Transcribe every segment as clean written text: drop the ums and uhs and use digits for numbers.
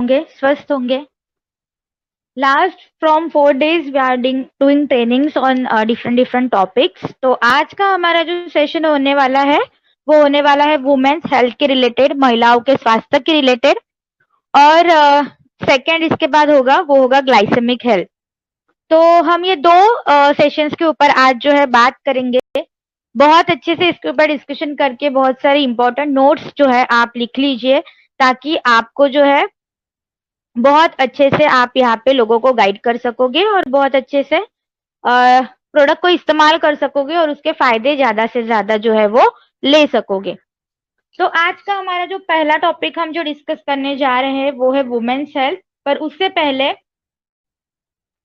होंगे, स्वस्थ होंगे। Last from 4 days we are doing trainings on different different topics. तो आज का हमारा जो सेशन होने वाला है वो होने वाला है वुमेन्स हेल्थ के रिलेटेड, महिलाओं के स्वास्थ्य के रिलेटेड। और सेकंड इसके बाद होगा ग्लाइसेमिक हेल्थ। तो हम ये दो सेशंस के ऊपर आज जो है बात करेंगे। बहुत अच्छे से इसके ऊपर डिस्कशन करके बहुत सारे इंपॉर्टेंट नोट्स जो है आप लिख लीजिए, ताकि आपको जो है बहुत अच्छे से आप यहाँ पे लोगों को गाइड कर सकोगे और बहुत अच्छे से प्रोडक्ट को इस्तेमाल कर सकोगे और उसके फायदे ज्यादा से ज्यादा जो है वो ले सकोगे। तो आज का हमारा जो पहला टॉपिक हम जो डिस्कस करने जा रहे हैं वो है वुमेन्स हेल्थ। पर उससे पहले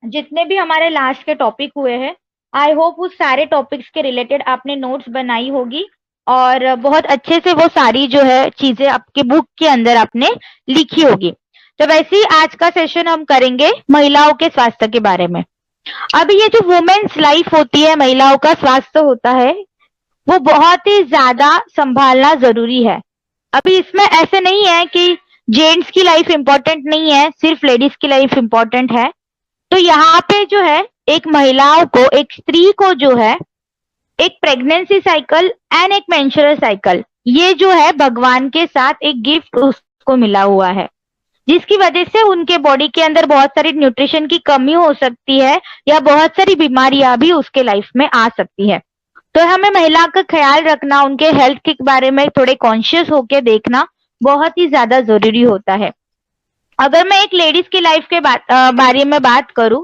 जितने भी हमारे लास्ट के टॉपिक हुए हैं, आई होप उस सारे टॉपिक्स के रिलेटेड आपने नोट्स बनाई होगी और बहुत अच्छे से वो सारी जो है चीजें आपके बुक के अंदर आपने लिखी होगी। तो वैसे ही आज का सेशन हम करेंगे महिलाओं के स्वास्थ्य के बारे में। अब ये जो वुमेन्स लाइफ होती है, महिलाओं का स्वास्थ्य होता है, वो बहुत ही ज्यादा संभालना जरूरी है। अभी इसमें ऐसे नहीं है कि जेंट्स की लाइफ इंपॉर्टेंट नहीं है, सिर्फ लेडीज की लाइफ इंपॉर्टेंट है। तो यहाँ पे जो है एक महिलाओं को, एक स्त्री को जो है एक प्रेगनेंसी साइकिल एंड एक मेंस्ट्रुअल साइकिल, ये जो है भगवान के साथ एक गिफ्ट उसको मिला हुआ है, जिसकी वजह से उनके बॉडी के अंदर बहुत सारी न्यूट्रिशन की कमी हो सकती है या बहुत सारी बीमारियां भी उसके लाइफ में आ सकती है। तो हमें महिला का ख्याल रखना, उनके हेल्थ के बारे में थोड़े कॉन्शियस होके देखना बहुत ही ज्यादा जरूरी होता है। अगर मैं एक लेडीज की लाइफ के बारे में बात करूं,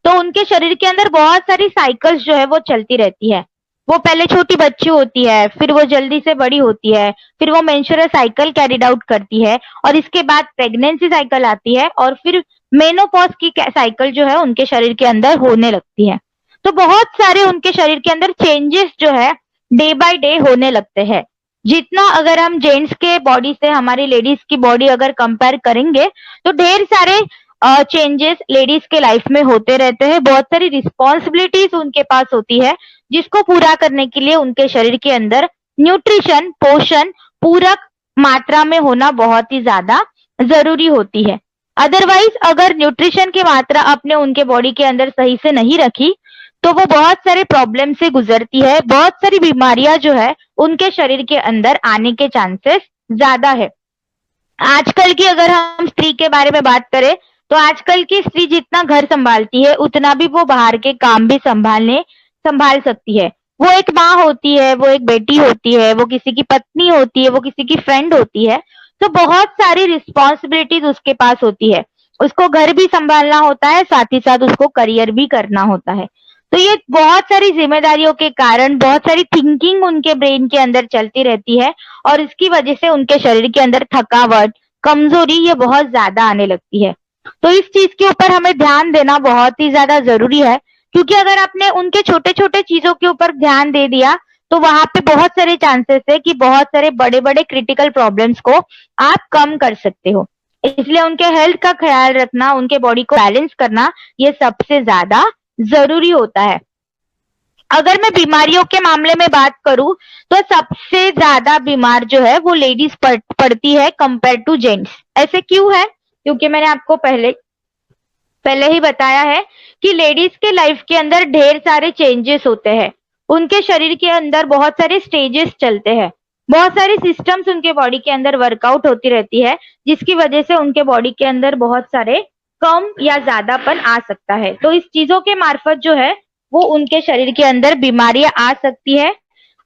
तो उनके शरीर के अंदर बहुत सारी साइकिल्स जो है वो चलती रहती है। वो पहले छोटी बच्ची होती है, फिर वो जल्दी से बड़ी होती है, फिर वो मेंस्ट्रुअल साइकिल कैरिड आउट करती है और इसके बाद प्रेगनेंसी साइकिल आती है और फिर मेनोपॉज की साइकिल जो है उनके शरीर के अंदर होने लगती है। तो बहुत सारे उनके शरीर के अंदर चेंजेस जो है डे बाय डे होने लगते हैं। जितना अगर हम जेंट्स के बॉडी से हमारी लेडीज की बॉडी अगर कंपेयर करेंगे, तो ढेर सारे चेंजेस लेडीज के लाइफ में होते रहते हैं। बहुत सारी रिस्पॉन्सिबिलिटीज उनके पास होती है, जिसको पूरा करने के लिए उनके शरीर के अंदर न्यूट्रिशन, पोषण पूरक मात्रा में होना बहुत ही ज्यादा जरूरी होती है। अदरवाइज अगर न्यूट्रिशन की मात्रा आपने उनके बॉडी के अंदर सही से नहीं रखी, तो वो बहुत सारे प्रॉब्लम से गुजरती है। बहुत सारी बीमारियां जो है उनके शरीर के अंदर आने के चांसेस ज्यादा है। आजकल की अगर हम स्त्री के बारे में बात करें, तो आजकल की स्त्री जितना घर संभालती है उतना भी वो बाहर के काम भी संभाल सकती है। वो एक माँ होती है, वो एक बेटी होती है, वो किसी की पत्नी होती है, वो किसी की फ्रेंड होती है। तो बहुत सारी रिस्पॉन्सिबिलिटीज उसके पास होती है। उसको घर भी संभालना होता है, साथ ही साथ उसको करियर भी करना होता है। तो ये बहुत सारी जिम्मेदारियों के कारण बहुत सारी थिंकिंग उनके ब्रेन के अंदर चलती रहती है और इसकी वजह से उनके शरीर के अंदर थकावट, कमजोरी ये बहुत ज्यादा आने लगती है। तो इस चीज के ऊपर हमें ध्यान देना बहुत ही ज्यादा जरूरी है, क्योंकि अगर आपने उनके छोटे छोटे चीजों के ऊपर ध्यान दे दिया, तो वहां पे बहुत सारे चांसेस है कि बहुत सारे बड़े बड़े क्रिटिकल प्रॉब्लम्स को आप कम कर सकते हो। इसलिए उनके हेल्थ का ख्याल रखना, उनके बॉडी को बैलेंस करना, ये सबसे ज्यादा जरूरी होता है। अगर मैं बीमारियों के मामले में बात करूं, तो सबसे ज्यादा बीमार जो है वो लेडीज पड़ती है कंपेयर टू जेंट्स। ऐसे क्यों है? क्योंकि मैंने आपको पहले ही बताया है कि लेडीज के लाइफ के अंदर ढेर सारे चेंजेस होते हैं। उनके शरीर के अंदर बहुत सारे स्टेजेस चलते हैं, बहुत सारी सिस्टम्स उनके बॉडी के अंदर वर्कआउट होती रहती है, जिसकी वजह से उनके बॉडी के अंदर बहुत सारे कम या ज्यादापन आ सकता है। तो इस चीजों के मार्फत जो है वो उनके शरीर के अंदर बीमारियां आ सकती है।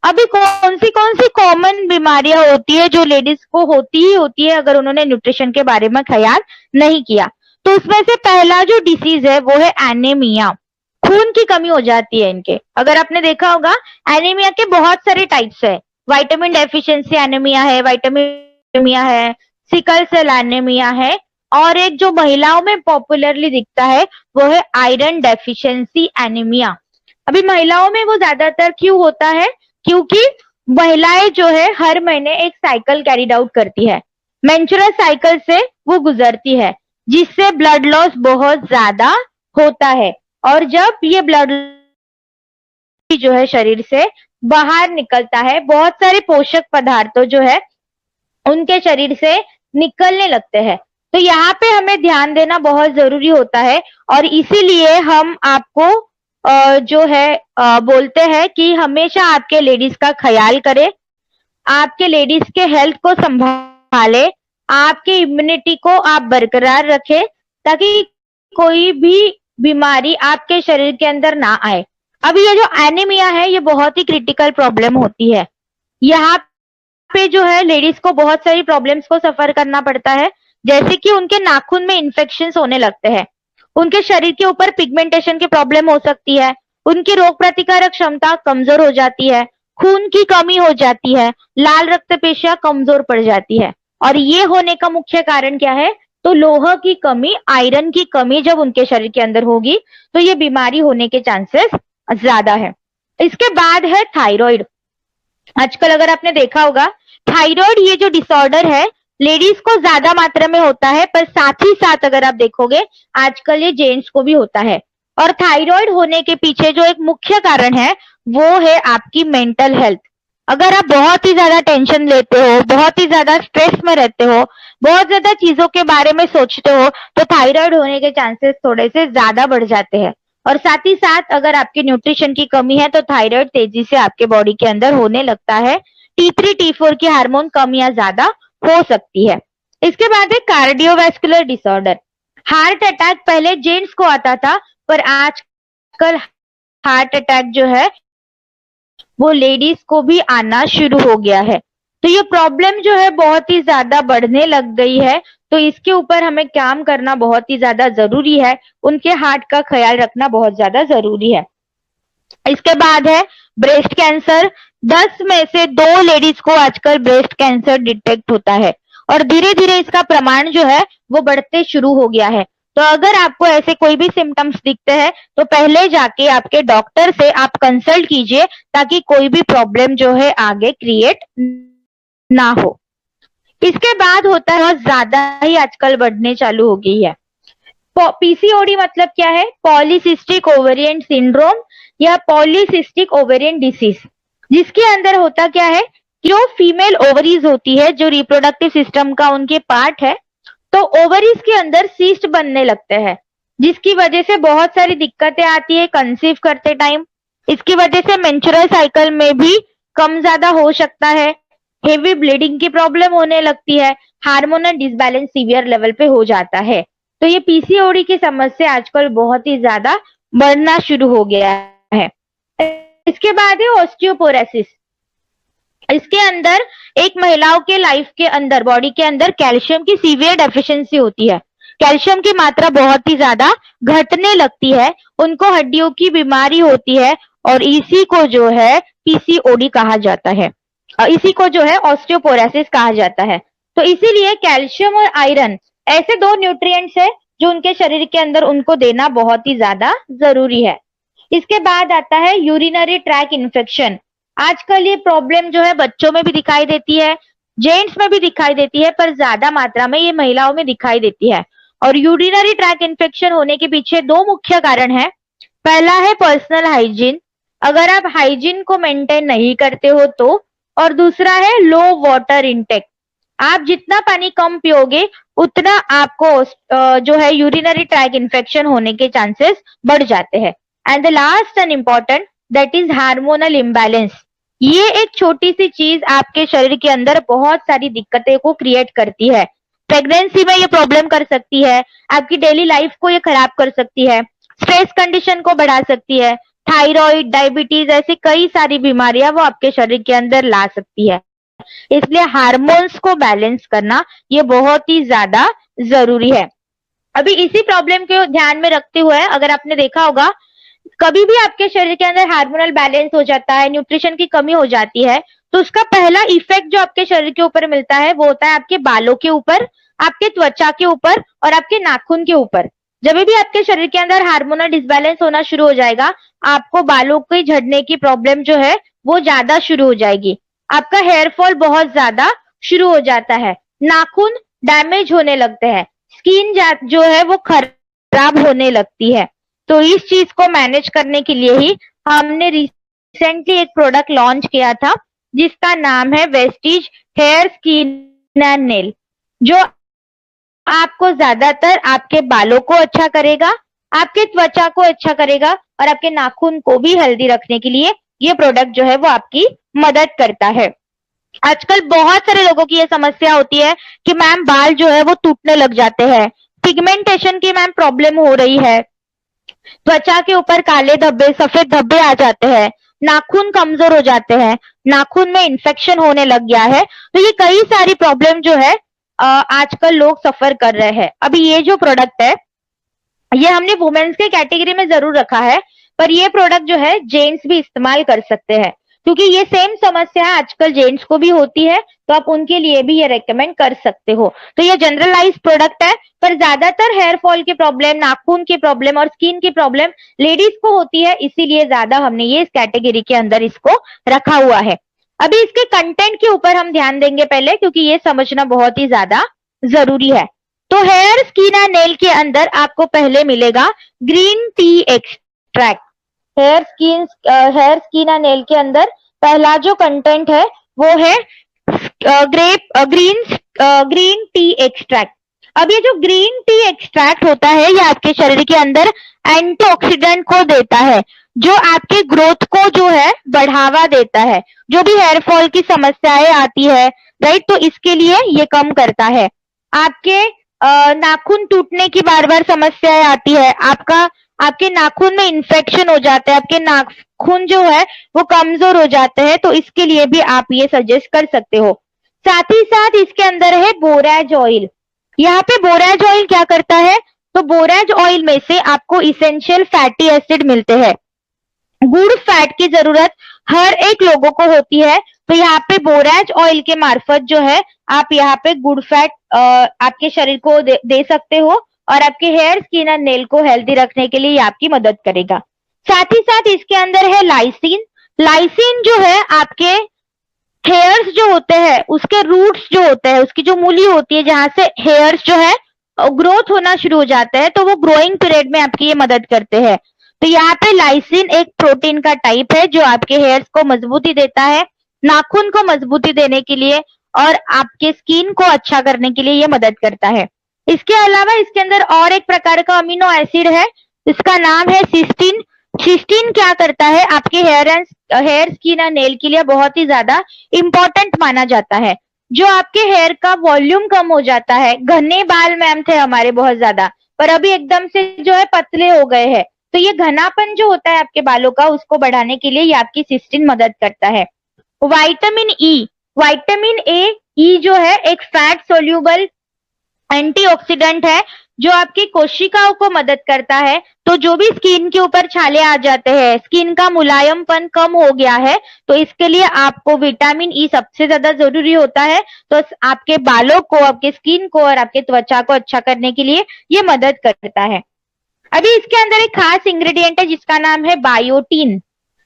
अभी कौन सी कॉमन बीमारियां होती है जो लेडीज को होती ही होती है अगर उन्होंने न्यूट्रिशन के बारे में ख्याल नहीं किया? तो उसमें से पहला जो डिसीज है वो है एनीमिया। खून की कमी हो जाती है इनके। अगर आपने देखा होगा, एनीमिया के बहुत सारे टाइप्स है। विटामिन डेफिशिएंसी एनीमिया है, विटामिन एनीमिया है, सिकल सेल एनीमिया है, और एक जो महिलाओं में पॉपुलरली दिखता है वो है आयरन डेफिशिएंसी एनीमिया। अभी महिलाओं में वो ज्यादातर क्यों होता है? क्योंकि महिलाएं जो है हर महीने एक साइकिल कैरिड आउट करती है, मेंस्ट्रुअल साइकिल से वो गुजरती है, जिससे ब्लड लॉस बहुत ज्यादा होता है। और जब ये ब्लड जो है शरीर से बाहर निकलता है, बहुत सारे पोषक पदार्थों जो है उनके शरीर से निकलने लगते हैं। तो यहाँ पे हमें ध्यान देना बहुत जरूरी होता है और इसीलिए हम आपको जो है बोलते हैं कि हमेशा आपके लेडीज का ख्याल करें, आपके लेडीज के हेल्थ को संभाले, आपके इम्यूनिटी को आप बरकरार रखें ताकि कोई भी बीमारी आपके शरीर के अंदर ना आए। अभी ये जो एनीमिया है ये बहुत ही क्रिटिकल प्रॉब्लम होती है। यहाँ पे जो है लेडीज को बहुत सारी प्रॉब्लम्स को सफर करना पड़ता है, जैसे कि उनके नाखून में इन्फेक्शंस होने लगते हैं, उनके शरीर के ऊपर पिगमेंटेशन की प्रॉब्लम हो सकती है, उनकी रोग प्रतिकारक क्षमता कमजोर हो जाती है, खून की कमी हो जाती है, लाल रक्त पेशियां कमजोर पड़ जाती है। और ये होने का मुख्य कारण क्या है? तो लोह की कमी, आयरन की कमी जब उनके शरीर के अंदर होगी तो ये बीमारी होने के चांसेस ज्यादा है। इसके बाद है थायराइड। आजकल अगर आपने देखा होगा थायराइड ये जो डिसऑर्डर है लेडीज को ज्यादा मात्रा में होता है, पर साथ ही साथ अगर आप देखोगे आजकल ये जेंट्स को भी होता है। और थायराइड होने के पीछे जो एक मुख्य कारण है वो है आपकी मेंटल हेल्थ। अगर आप बहुत ही ज्यादा टेंशन लेते हो, बहुत ही ज्यादा स्ट्रेस में रहते हो, बहुत ज्यादा चीजों के बारे में सोचते हो, तो थायराइड होने के चांसेस थोड़े से ज्यादा बढ़ जाते हैं। और साथ ही साथ अगर आपकी न्यूट्रिशन की कमी है तो थायराइड तेजी से आपके बॉडी के अंदर होने लगता है। T3 T4 की हार्मोन कम या ज्यादा हो सकती है। इसके बाद है कार्डियोवैस्कुलर डिसऑर्डर। हार्ट अटैक पहले जेंट्स को आता था, पर आजकल हार्ट अटैक जो है वो लेडीज को भी आना शुरू हो गया है। तो ये प्रॉब्लम जो है बहुत ही ज्यादा बढ़ने लग गई है, तो इसके ऊपर हमें काम करना बहुत ही ज्यादा जरूरी है, उनके हार्ट का ख्याल रखना बहुत ज्यादा जरूरी है। इसके बाद है ब्रेस्ट कैंसर। 10 में से 2 लेडीज को आजकल ब्रेस्ट कैंसर डिटेक्ट होता है और धीरे धीरे इसका प्रमाण जो है वो बढ़ते शुरू हो गया है। तो अगर आपको ऐसे कोई भी सिम्टम्स दिखते हैं तो पहले जाके आपके डॉक्टर से आप कंसल्ट कीजिए ताकि कोई भी प्रॉब्लम जो है आगे क्रिएट ना हो। इसके बाद होता है बहुत ज्यादा ही आजकल बढ़ने चालू हो गई है पीसीओडी। मतलब क्या है? पॉलीसिस्टिक ओवेरियन सिंड्रोम या पॉलीसिस्टिक ओवेरियन डिसीज, जिसके अंदर होता क्या है कि जो फीमेल ओवरीज होती है, जो रिप्रोडक्टिव सिस्टम का उनके पार्ट है, तो ओवरीज के अंदर सीस्ट बनने लगते हैं, जिसकी वजह से बहुत सारी दिक्कतें आती है कंसीव करते टाइम। इसकी वजह से मेंस्ट्रुअल साइकिल में भी कम ज्यादा हो सकता है, हेवी ब्लीडिंग की प्रॉब्लम होने लगती है, हार्मोनल डिसबैलेंस सीवियर लेवल पे हो जाता है। तो ये पीसीओडी की समस्या आजकल बहुत ही ज्यादा बढ़ना शुरू हो गया है। इसके बाद है ऑस्टियोपोरोसिस। इसके अंदर एक महिलाओं के लाइफ के अंदर, बॉडी के अंदर कैल्शियम की सीवियर डेफिशिएंसी होती है, कैल्शियम की मात्रा बहुत ही ज्यादा घटने लगती है, उनको हड्डियों की बीमारी होती है और इसी को जो है पीसीओडी कहा जाता है, इसी को जो है ऑस्टियोपोरोसिस कहा जाता है। तो इसीलिए कैल्शियम और आयरन ऐसे 2 न्यूट्रिएंट्स है जो उनके शरीर के अंदर उनको देना बहुत ही ज्यादा जरूरी है। इसके बाद आता है यूरिनरी ट्रैक इन्फेक्शन। आजकल ये प्रॉब्लम जो है बच्चों में भी दिखाई देती है, जेंट्स में भी दिखाई देती है, पर ज्यादा मात्रा में ये महिलाओं में दिखाई देती है। और यूरिनरी ट्रैक इन्फेक्शन होने के पीछे 2 मुख्य कारण है। पहला है पर्सनल हाइजीन, अगर आप हाइजीन को मेंटेन नहीं करते हो तो, और दूसरा है लो वाटर इनटेक, आप जितना पानी कम पियोगे उतना आपको जो है यूरिनरी ट्रैक इन्फेक्शन होने के चांसेस बढ़ जाते हैं। And the last and important that is hormonal imbalance. ये एक छोटी सी चीज आपके शरीर के अंदर बहुत सारी दिक्कतें को क्रिएट करती है। प्रेगनेंसी में ये प्रॉब्लम कर सकती है, आपकी डेली लाइफ को ये खराब कर सकती है, स्ट्रेस कंडीशन को बढ़ा सकती है, थायराइड, डायबिटीज ऐसी कई सारी बीमारियां वो आपके शरीर के अंदर ला सकती है। इसलिए हार्मोन्स को बैलेंस करना ये बहुत ही ज्यादा जरूरी है। अभी इसी प्रॉब्लम को ध्यान में रखते हुए अगर आपने देखा होगा कभी भी आपके शरीर के अंदर हार्मोनल बैलेंस हो जाता है, न्यूट्रिशन की कमी हो जाती है, तो उसका पहला इफेक्ट जो आपके शरीर के ऊपर मिलता है वो होता है आपके बालों के ऊपर, आपके त्वचा के ऊपर और आपके नाखून के ऊपर। जब भी आपके शरीर के अंदर हार्मोनल डिसबैलेंस होना शुरू हो जाएगा, आपको बालों के झड़ने की प्रॉब्लम जो है वो ज्यादा शुरू हो जाएगी, आपका हेयर फॉल बहुत ज्यादा शुरू हो जाता है, नाखून डैमेज होने लगते हैं, स्किन जो है वो खराब होने लगती है। तो इस चीज को मैनेज करने के लिए ही हमने रिसेंटली एक प्रोडक्ट लॉन्च किया था जिसका नाम है Vestige hair skin and nail, जो आपको ज्यादातर आपके बालों को अच्छा करेगा, आपके त्वचा को अच्छा करेगा और आपके नाखून को भी हेल्दी रखने के लिए ये प्रोडक्ट जो है वो आपकी मदद करता है। आजकल बहुत सारे लोगों की ये समस्या होती है कि मैम बाल जो है वो टूटने लग जाते हैं, पिगमेंटेशन की मैम प्रॉब्लम हो रही है, त्वचा के ऊपर काले धब्बे, सफेद धब्बे आ जाते हैं, नाखून कमजोर हो जाते हैं, नाखून में इन्फेक्शन होने लग गया है। तो ये कई सारी प्रॉब्लम जो है आजकल लोग सफर कर रहे हैं। अभी ये जो प्रोडक्ट है ये हमने वुमेन्स के कैटेगरी में जरूर रखा है, पर ये प्रोडक्ट जो है जेंट्स भी इस्तेमाल कर सकते हैं, क्योंकि ये सेम समस्या आजकल जेंट्स को भी होती है, तो आप उनके लिए भी ये रेकमेंड कर सकते हो। तो ये जनरलाइज प्रोडक्ट है, पर ज्यादातर हेयर फॉल की प्रॉब्लम, नाखून की प्रॉब्लम और स्किन की प्रॉब्लम लेडीज को होती है, इसीलिए ज्यादा हमने ये इस कैटेगरी के अंदर इसको रखा हुआ है। अभी इसके कंटेंट के ऊपर हम ध्यान देंगे पहले, क्योंकि ये समझना बहुत ही ज्यादा जरूरी है। तो हेयर स्किन एंड नेल के अंदर आपको पहले मिलेगा green tea extract. Hair skin and nail के अंदर पहला जो कंटेंट है वो है ग्रीन टी एक्सट्रैक्ट। अब ये जो ग्रीन टी एक्सट्रैक्ट होता है ये आपके शरीर के अंदर एंटीऑक्सीडेंट को देता है, जो आपके ग्रोथ को जो है बढ़ावा देता है, जो भी हेयर फॉल की समस्याएं आती है, राइट, तो इसके लिए ये कम करता है। आपके नाखून टूटने की बार बार समस्याएं आती है, आपके नाखून में इन्फेक्शन हो जाता है, आपके नाखून जो है वो कमजोर हो जाते हैं, तो इसके लिए भी आप ये सजेस्ट कर सकते हो। साथ ही साथ इसके अंदर है बोराज ऑयल। यहाँ पे बोराज ऑयल क्या करता है, तो बोराज ऑयल में से आपको इसेंशियल फैटी एसिड मिलते हैं। गुड फैट की जरूरत हर एक लोगों को होती है, तो यहाँ पे बोराज ऑयल के मार्फत जो है आप यहाँ पे गुड फैट आपके शरीर को दे सकते हो और आपके हेयर स्किन और नेल को हेल्दी रखने के लिए ये आपकी मदद करेगा। साथ ही साथ इसके अंदर है लाइसिन। लाइसिन जो है आपके हेयर्स जो होते हैं उसके रूट्स जो होते हैं, उसकी जो मूली होती है जहां से हेयर्स जो है ग्रोथ होना शुरू हो जाता है, तो वो ग्रोइंग पीरियड में आपकी ये मदद करते हैं। तो यहाँ पे लाइसिन एक प्रोटीन का टाइप है जो आपके हेयर्स को मजबूती देता है, नाखून को मजबूती देने के लिए और आपके स्किन को अच्छा करने के लिए ये मदद करता है। इसके अलावा इसके अंदर और एक प्रकार का अमीनो एसिड है, इसका नाम है सिस्टीन। सिस्टीन क्या करता है, आपके हेयर स्किन और नेल के लिए बहुत ही ज्यादा इंपॉर्टेंट माना जाता है। जो आपके हेयर का वॉल्यूम कम हो जाता है, घने बाल मैम थे हमारे बहुत ज्यादा, पर अभी एकदम से जो है पतले हो गए हैं, तो ये घनापन जो होता है आपके बालों का उसको बढ़ाने के लिए ये आपकी सिस्टीन मदद करता है। विटामिन ई जो है एक फैट सोल्यूबल एंटीऑक्सीडेंट है जो आपकी कोशिकाओं को मदद करता है। तो जो भी स्किन के ऊपर छाले आ जाते हैं, स्किन का मुलायमपन कम हो गया है, तो इसके लिए आपको विटामिन ई सबसे ज्यादा जरूरी होता है। तो आपके बालों को, आपके स्किन को और आपके त्वचा को अच्छा करने के लिए ये मदद करता है। अभी इसके अंदर एक खास इंग्रेडिएंट है जिसका नाम है बायोटीन।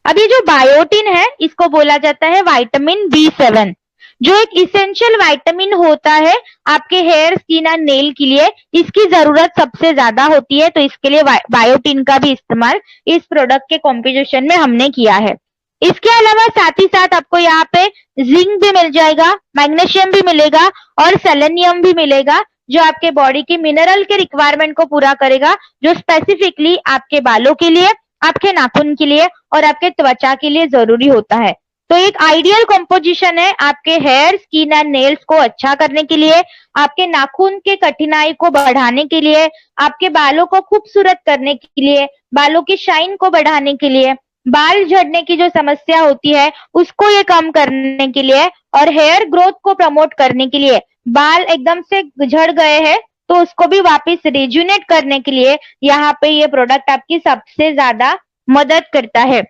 अभी जो बायोटीन है इसको बोला जाता है विटामिन B7, जो एक इसेंशियल विटामिन होता है आपके हेयर स्किन और नेल के लिए। इसकी जरूरत सबसे ज्यादा होती है, तो इसके लिए बायोटीन का भी इस्तेमाल इस प्रोडक्ट के कॉम्पोजिशन में हमने किया है। इसके अलावा साथ ही साथ आपको यहाँ पे जिंक भी मिल जाएगा, मैग्नीशियम भी मिलेगा और सेलेनियम भी मिलेगा, जो आपके बॉडी की मिनरल के रिक्वायरमेंट को पूरा करेगा, जो स्पेसिफिकली आपके बालों के लिए, आपके नाखून के लिए और आपके त्वचा के लिए जरूरी होता है। तो एक आइडियल कंपोजिशन है आपके हेयर स्किन एंड नेल्स को अच्छा करने के लिए, आपके नाखून के कठिनाई को बढ़ाने के लिए, आपके बालों को खूबसूरत करने के लिए, बालों की शाइन को बढ़ाने के लिए, बाल झड़ने की जो समस्या होती है उसको ये कम करने के लिए और हेयर ग्रोथ को प्रमोट करने के लिए, बाल एकदम से झड़ गए हैं तो उसको भी वापस रिजुनेट करने के लिए यहाँ पे ये प्रोडक्ट आपकी सबसे ज्यादा मदद करता है।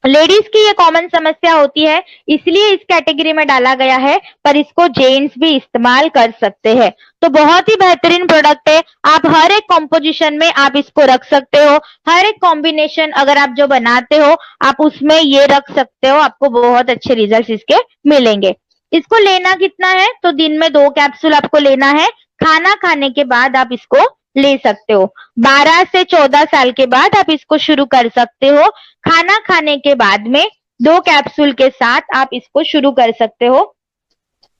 लेडीज की ये कॉमन समस्या होती है, इसलिए इस कैटेगरी में डाला गया है, पर इसको जेंट्स भी इस्तेमाल कर सकते हैं। तो बहुत ही बेहतरीन प्रोडक्ट है, आप हर एक कॉम्पोजिशन में आप इसको रख सकते हो, हर एक कॉम्बिनेशन अगर आप जो बनाते हो आप उसमें ये रख सकते हो, आपको बहुत अच्छे रिजल्ट इसके मिलेंगे। इसको लेना कितना है, तो दिन में 2 कैप्सूल आपको लेना है, खाना खाने के बाद आप इसको ले सकते हो। 12 से 14 साल के बाद आप इसको शुरू कर सकते हो। खाना खाने के बाद में 2 कैप्सूल के साथ आप इसको शुरू कर सकते हो,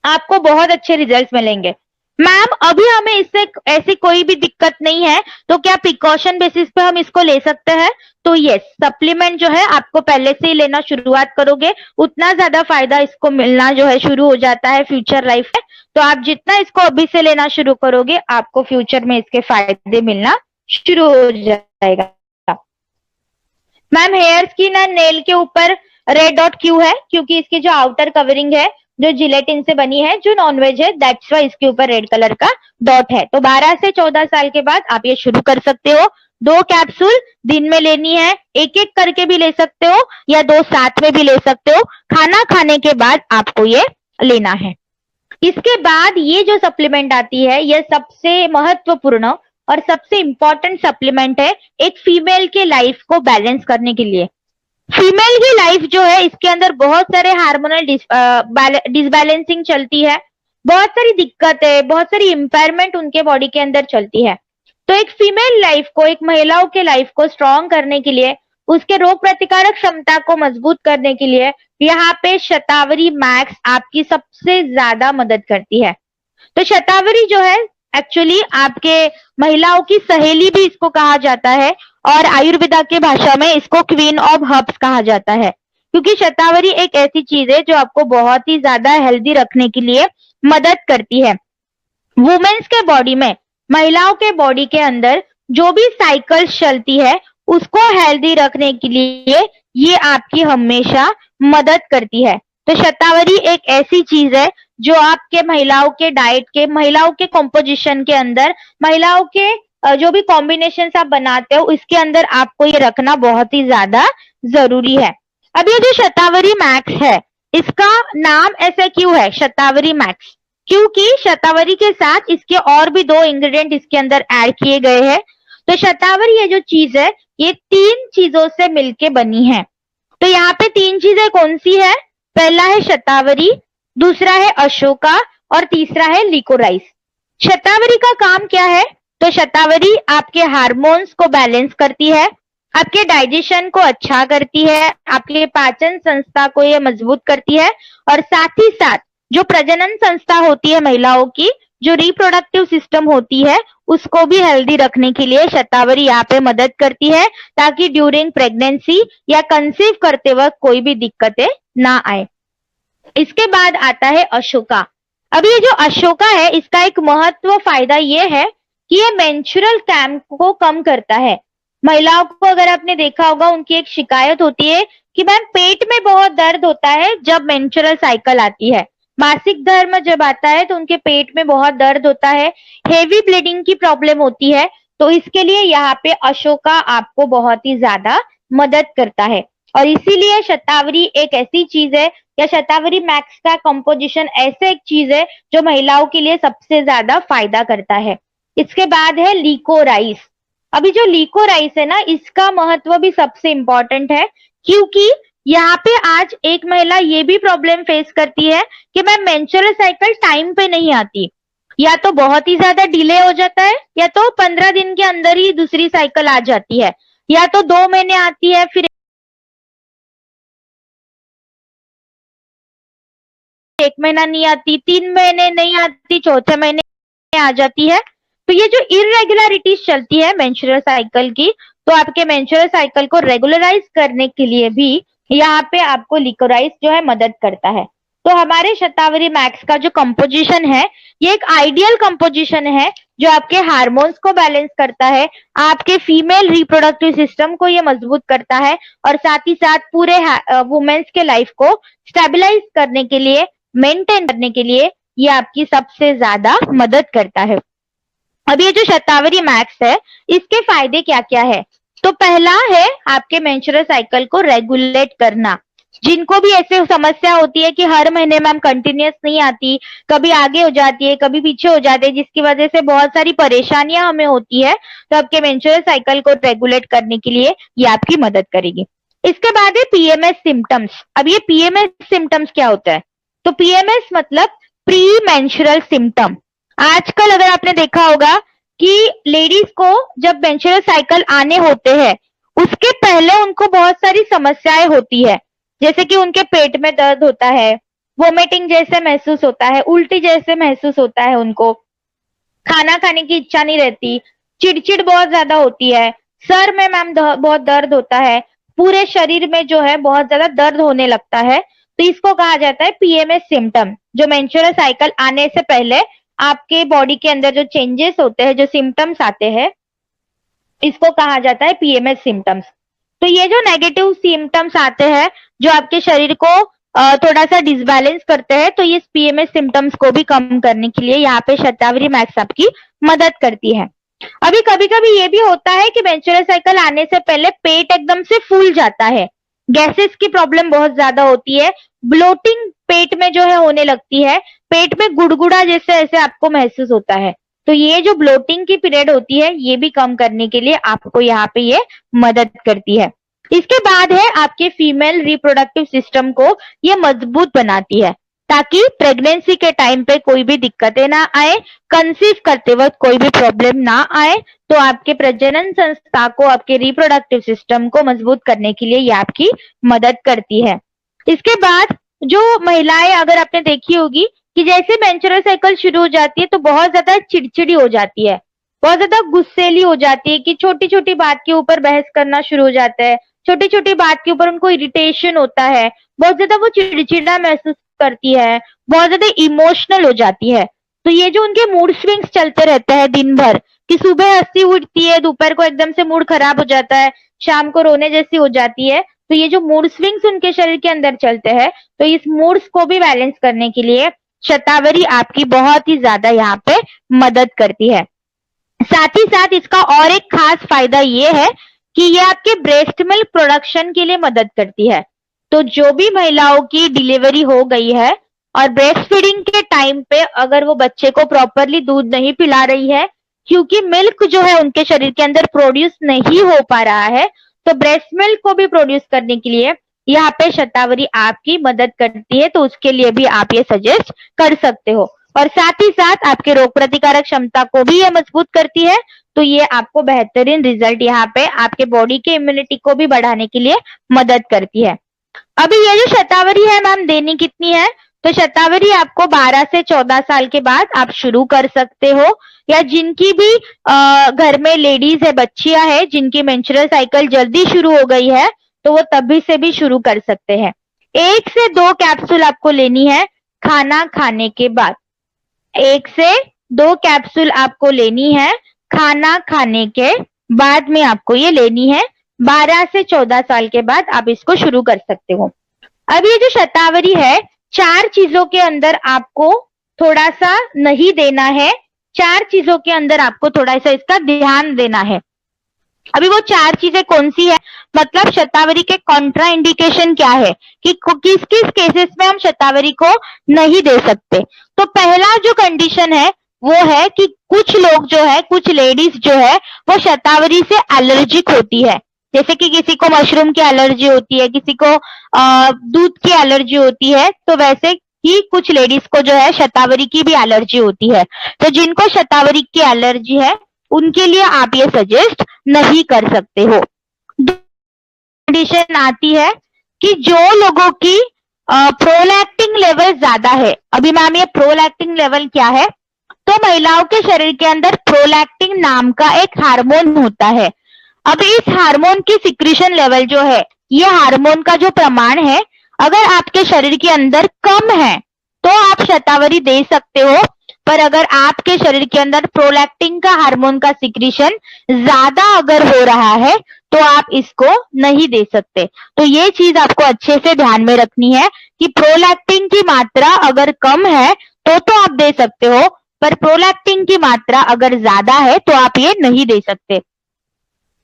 आपको बहुत अच्छे रिजल्ट्स मिलेंगे। मैम अभी हमें इससे ऐसी कोई भी दिक्कत नहीं है, तो क्या प्रिकॉशन बेसिस पे हम इसको ले सकते हैं? तो यस, सप्लीमेंट जो है आपको पहले से ही लेना शुरुआत करोगे उतना ज्यादा फायदा इसको मिलना जो है शुरू हो जाता है फ्यूचर लाइफ में। तो आप जितना इसको अभी से लेना शुरू करोगे आपको फ्यूचर में इसके फायदे मिलना शुरू हो जाएगा। Ma'am hair skin and nail के ऊपर रेड डॉट क्यों है? क्योंकि इसकी जो आउटर कवरिंग है जो जिलेटिन से बनी है, जो नॉनवेज है, दैट्स वाई इसके ऊपर रेड कलर का डॉट है। तो 12 से 14 साल के बाद आप ये शुरू कर सकते हो। 2 कैप्सूल दिन में लेनी है, एक एक करके भी ले सकते हो या 2 साथ में भी ले सकते हो। खाना खाने के बाद आपको ये लेना है। इसके बाद ये जो सप्लीमेंट आती है ये सबसे महत्वपूर्ण और सबसे इंपॉर्टेंट सप्लीमेंट है एक फीमेल के लाइफ को बैलेंस करने के लिए। फीमेल की लाइफ जो है इसके अंदर बहुत सारे हार्मोनल डिसबैलेंसिंग चलती है, बहुत सारी दिक्कतें, बहुत सारी इम्पेयरमेंट उनके बॉडी के अंदर चलती है। तो एक फीमेल लाइफ को, एक महिलाओं के लाइफ को स्ट्रॉन्ग करने के लिए, उसके रोग प्रतिकारक क्षमता को मजबूत करने के लिए यहाँ पे शतावरी मैक्स आपकी सबसे ज्यादा मदद करती है। तो शतावरी जो है एक्चुअली आपके महिलाओं की सहेली भी इसको कहा जाता है और आयुर्वेदा के भाषा में इसको क्वीन ऑफ हर्ब्स कहा जाता है, क्योंकि शतावरी एक ऐसी चीज है जो आपको बहुत ही ज्यादा हेल्दी रखने के लिए मदद करती है। वुमेन्स के बॉडी में, महिलाओं के बॉडी के अंदर जो भी साइकिल्स चलती है उसको हेल्दी रखने के लिए ये आपकी हमेशा मदद करती है। तो शतावरी एक ऐसी चीज है जो आपके महिलाओं के डाइट के, महिलाओं के कॉम्पोजिशन के अंदर, महिलाओं के जो भी कॉम्बिनेशन आप बनाते हो इसके अंदर आपको ये रखना बहुत ही ज्यादा जरूरी है। अब ये जो शतावरी मैक्स है इसका नाम ऐसा क्यों है शतावरी मैक्स? क्योंकि शतावरी के साथ इसके और भी 2 इंग्रेडिएंट इसके अंदर ऐड किए गए हैं। तो शतावरी ये जो चीज है ये 3 चीजों से मिलके बनी है। तो यहाँ पे 3 चीजें कौन सी है? पहला है शतावरी, दूसरा है अशोका और तीसरा है लिकोराइस। शतावरी का काम क्या है? तो शतावरी आपके हार्मोन्स को बैलेंस करती है, आपके डाइजेशन को अच्छा करती है, आपके पाचन संस्था को ये मजबूत करती है और साथ ही साथ जो प्रजनन संस्था होती है महिलाओं की, जो रिप्रोडक्टिव सिस्टम होती है उसको भी हेल्दी रखने के लिए शतावरी यहाँ पे मदद करती है ताकि ड्यूरिंग प्रेगनेंसी या कंसीव करते वक्त कोई भी दिक्कतें ना आए। इसके बाद आता है अशोका। अब ये जो अशोका है इसका एक महत्व फायदा ये है कि ये मेंस्ट्रुअल क्रैम्प को कम करता है। महिलाओं को अगर आपने देखा होगा उनकी एक शिकायत होती है कि मैम पेट में बहुत दर्द होता है जब मेंस्ट्रुअल साइकिल आती है, मासिक धर्म जब आता है तो उनके पेट में बहुत दर्द होता है, हेवी ब्लीडिंग की प्रॉब्लम होती है। तो इसके लिए यहाँ पे अशोका आपको बहुत ही ज्यादा मदद करता है और इसीलिए शतावरी एक ऐसी चीज है या शतावरी मैक्स का कंपोजिशन ऐसे एक चीज है जो महिलाओं के लिए सबसे ज्यादा फायदा करता है। इसके बाद है लिकोराइस। अभी जो लिकोराइस है ना इसका महत्व भी सबसे इंपॉर्टेंट है, क्योंकि यहाँ पे आज एक महिला ये भी प्रॉब्लम फेस करती है कि मैम मेंस्ट्रुअल साइकिल टाइम पे नहीं आती, या तो बहुत ही ज्यादा डिले हो जाता है या तो 15 दिन के अंदर ही दूसरी साइकिल आ जाती है, या तो 2 महीने आती है फिर 1 महीना नहीं आती, 3 महीने नहीं आती, चौथे महीने आ जाती है। तो ये जो इरेगुलरिटीज चलती है मेंस्ट्रुअल साइकिल की, तो आपके मेंस्ट्रुअल साइकिल को रेगुलराइज करने के लिए भी यहाँ पे आपको लिकोराइस जो है मदद करता है। तो हमारे शतावरी मैक्स का जो कंपोजिशन है ये एक आइडियल कंपोजिशन है जो आपके हार्मोन्स को बैलेंस करता है, आपके फीमेल रिप्रोडक्टिव सिस्टम को ये मजबूत करता है और साथ ही साथ पूरे वुमेन्स के लाइफ को स्टेबलाइज करने के लिए, मेंटेन करने के लिए ये आपकी सबसे ज्यादा मदद करता है। अब ये जो शतावरी मैक्स है इसके फायदे क्या क्या है? तो पहला है आपके मेंस्ट्रुअल साइकिल को रेगुलेट करना। जिनको भी ऐसे समस्या होती है कि हर महीने मैम कंटिन्यूअस नहीं आती, कभी आगे हो जाती है, कभी पीछे हो जाती है, जिसकी वजह से बहुत सारी परेशानियां हमें होती है, तो आपके मेंस्ट्रुअल साइकिल को रेगुलेट करने के लिए ये आपकी मदद करेगी। इसके बाद है पीएमएस सिम्टम्स। अब ये पीएमएस सिम्टम्स क्या होता है? तो पीएमएस मतलब प्री मेंस्ट्रुअल सिम्टम। आजकल अगर आपने देखा होगा कि लेडीज को जब मेंस्ट्रुअल साइकिल आने होते हैं उसके पहले उनको बहुत सारी समस्याएं होती है, जैसे कि उनके पेट में दर्द होता है, वोमिटिंग जैसे महसूस होता है, उल्टी जैसे महसूस होता है उनको, खाना खाने की इच्छा नहीं रहती, चिड़चिड़ बहुत ज्यादा होती है, सर में मैम बहुत दर्द होता है, पूरे शरीर में जो है बहुत ज्यादा दर्द होने लगता है, तो इसको कहा जाता है पीएमएस सिम्टम। जो मेंस्ट्रुअल साइकिल आने से पहले आपके बॉडी के अंदर जो चेंजेस होते हैं, जो सिम्टम्स आते हैं, इसको कहा जाता है पीएमएस सिम्टम्स। तो ये जो नेगेटिव सिम्टम्स आते हैं, जो आपके शरीर को थोड़ा सा डिसबैलेंस करते हैं, तो इस पीएमएस सिम्टम्स को भी कम करने के लिए यहाँ पे शतावरी मैक्स आपकी मदद करती है। अभी कभी कभी ये भी होता है कि मेंस्ट्रुअल साइकिल आने से पहले पेट एकदम से फूल जाता है, गैसेस की प्रॉब्लम बहुत ज्यादा होती है, ब्लोटिंग पेट में जो है होने लगती है, पेट में गुड़गुड़ा जैसे ऐसे आपको महसूस होता है। तो ये जो ब्लोटिंग की पीरियड होती है, ये भी कम करने के लिए आपको यहाँ पे ये मदद करती है। इसके बाद है आपके फीमेल रिप्रोडक्टिव सिस्टम को ये मजबूत बनाती है, ताकि प्रेगनेंसी के टाइम पे कोई भी दिक्कतें ना आए, कंसीव करते वक्त कोई भी प्रॉब्लम ना आए। तो आपके प्रजनन संस्था को, आपके रिप्रोडक्टिव सिस्टम को मजबूत करने के लिए ये आपकी मदद करती है। इसके बाद जो महिलाएं, अगर आपने देखी होगी कि जैसे मेंस्ट्रुअल साइकिल शुरू हो जाती है तो बहुत ज्यादा चिड़चिड़ी हो जाती है, बहुत ज्यादा गुस्सेली हो जाती है, कि छोटी छोटी बात के ऊपर बहस करना शुरू हो जाता है, छोटी छोटी बात के ऊपर उनको इरिटेशन होता है, बहुत ज्यादा वो चिड़चिड़ा महसूस करती है, बहुत ज्यादा इमोशनल हो जाती है। तो ये जो उनके मूड स्विंग्स चलते रहते हैं दिन भर, कि सुबह हंसी उठती है, दोपहर को एकदम से मूड खराब हो जाता है, शाम को रोने जैसी हो जाती है, तो ये जो मूड स्विंग्स उनके शरीर के अंदर चलते हैं, तो इस मूड्स को भी बैलेंस करने के लिए शतावरी आपकी बहुत ही ज्यादा यहाँ पे मदद करती है। साथ ही साथ इसका और एक खास फायदा ये है कि ये आपके ब्रेस्ट मिल्क प्रोडक्शन के लिए मदद करती है। तो जो भी महिलाओं की डिलीवरी हो गई है और ब्रेस्ट फीडिंग के टाइम पे अगर वो बच्चे को प्रॉपरली दूध नहीं पिला रही है, क्योंकि मिल्क जो है उनके शरीर के अंदर प्रोड्यूस नहीं हो पा रहा है, तो ब्रेस्ट मिल्क को भी प्रोड्यूस करने के लिए यहाँ पे शतावरी आपकी मदद करती है। तो उसके लिए भी आप ये सजेस्ट कर सकते हो, और साथ ही साथ आपके रोग प्रतिकारक क्षमता को भी ये मजबूत करती है। तो ये आपको बेहतरीन रिजल्ट यहाँ पे आपके बॉडी के इम्यूनिटी को भी बढ़ाने के लिए मदद करती है। अभी ये जो शतावरी है मैम देनी कितनी है, तो शतावरी आपको 12 से 14 साल के बाद आप शुरू कर सकते हो, या जिनकी भी घर में लेडीज है, बच्चियां है, जिनकी मेंस्ट्रुअल साइकिल जल्दी शुरू हो गई है, तो वो तभी से भी शुरू कर सकते हैं। 1 से 2 कैप्सूल आपको लेनी है खाना खाने के बाद, 1 से 2 कैप्सूल आपको लेनी है खाना खाने के बाद में आपको ये लेनी है। 12 से 14 साल के बाद आप इसको शुरू कर सकते हो। अब ये जो शतावरी है, 4 चीजों के अंदर आपको थोड़ा सा नहीं देना है, 4 चीजों के अंदर आपको थोड़ा सा इसका ध्यान देना है। अभी वो 4 चीजें कौन सी है, मतलब शतावरी के कॉन्ट्रा इंडिकेशन क्या है, कि किस किस केसेस में हम शतावरी को नहीं दे सकते। तो पहला जो कंडीशन है वो है कि कुछ लोग जो है, कुछ लेडीज जो है, वो शतावरी से एलर्जिक होती है। जैसे कि किसी को मशरूम की एलर्जी होती है, किसी को दूध की एलर्जी होती है, तो वैसे ही कुछ लेडीज को जो है शतावरी की भी एलर्जी होती है। तो जिनको शतावरी की एलर्जी है उनके लिए आप ये सजेस्ट नहीं कर सकते हो। कंडीशन आती है कि जो लोगों की प्रोलैक्टिन लेवल ज्यादा है। अभी मैम ये प्रोलैक्टिन लेवल क्या है, तो महिलाओं के शरीर के अंदर प्रोलैक्टिन नाम का एक हार्मोन होता है। अब इस हार्मोन की सिक्रीशन लेवल जो है, ये हार्मोन का जो प्रमाण है, अगर आपके शरीर के अंदर कम है तो आप शतावरी दे सकते हो, पर अगर आपके शरीर के अंदर प्रोलैक्टिन का हार्मोन का सिक्रीशन ज्यादा अगर हो रहा है तो आप इसको नहीं दे सकते। तो ये चीज आपको अच्छे से ध्यान में रखनी है कि प्रोलैक्टिन की मात्रा अगर कम है तो आप दे सकते हो, पर प्रोलैक्टिन की मात्रा अगर ज्यादा है तो आप ये नहीं दे सकते।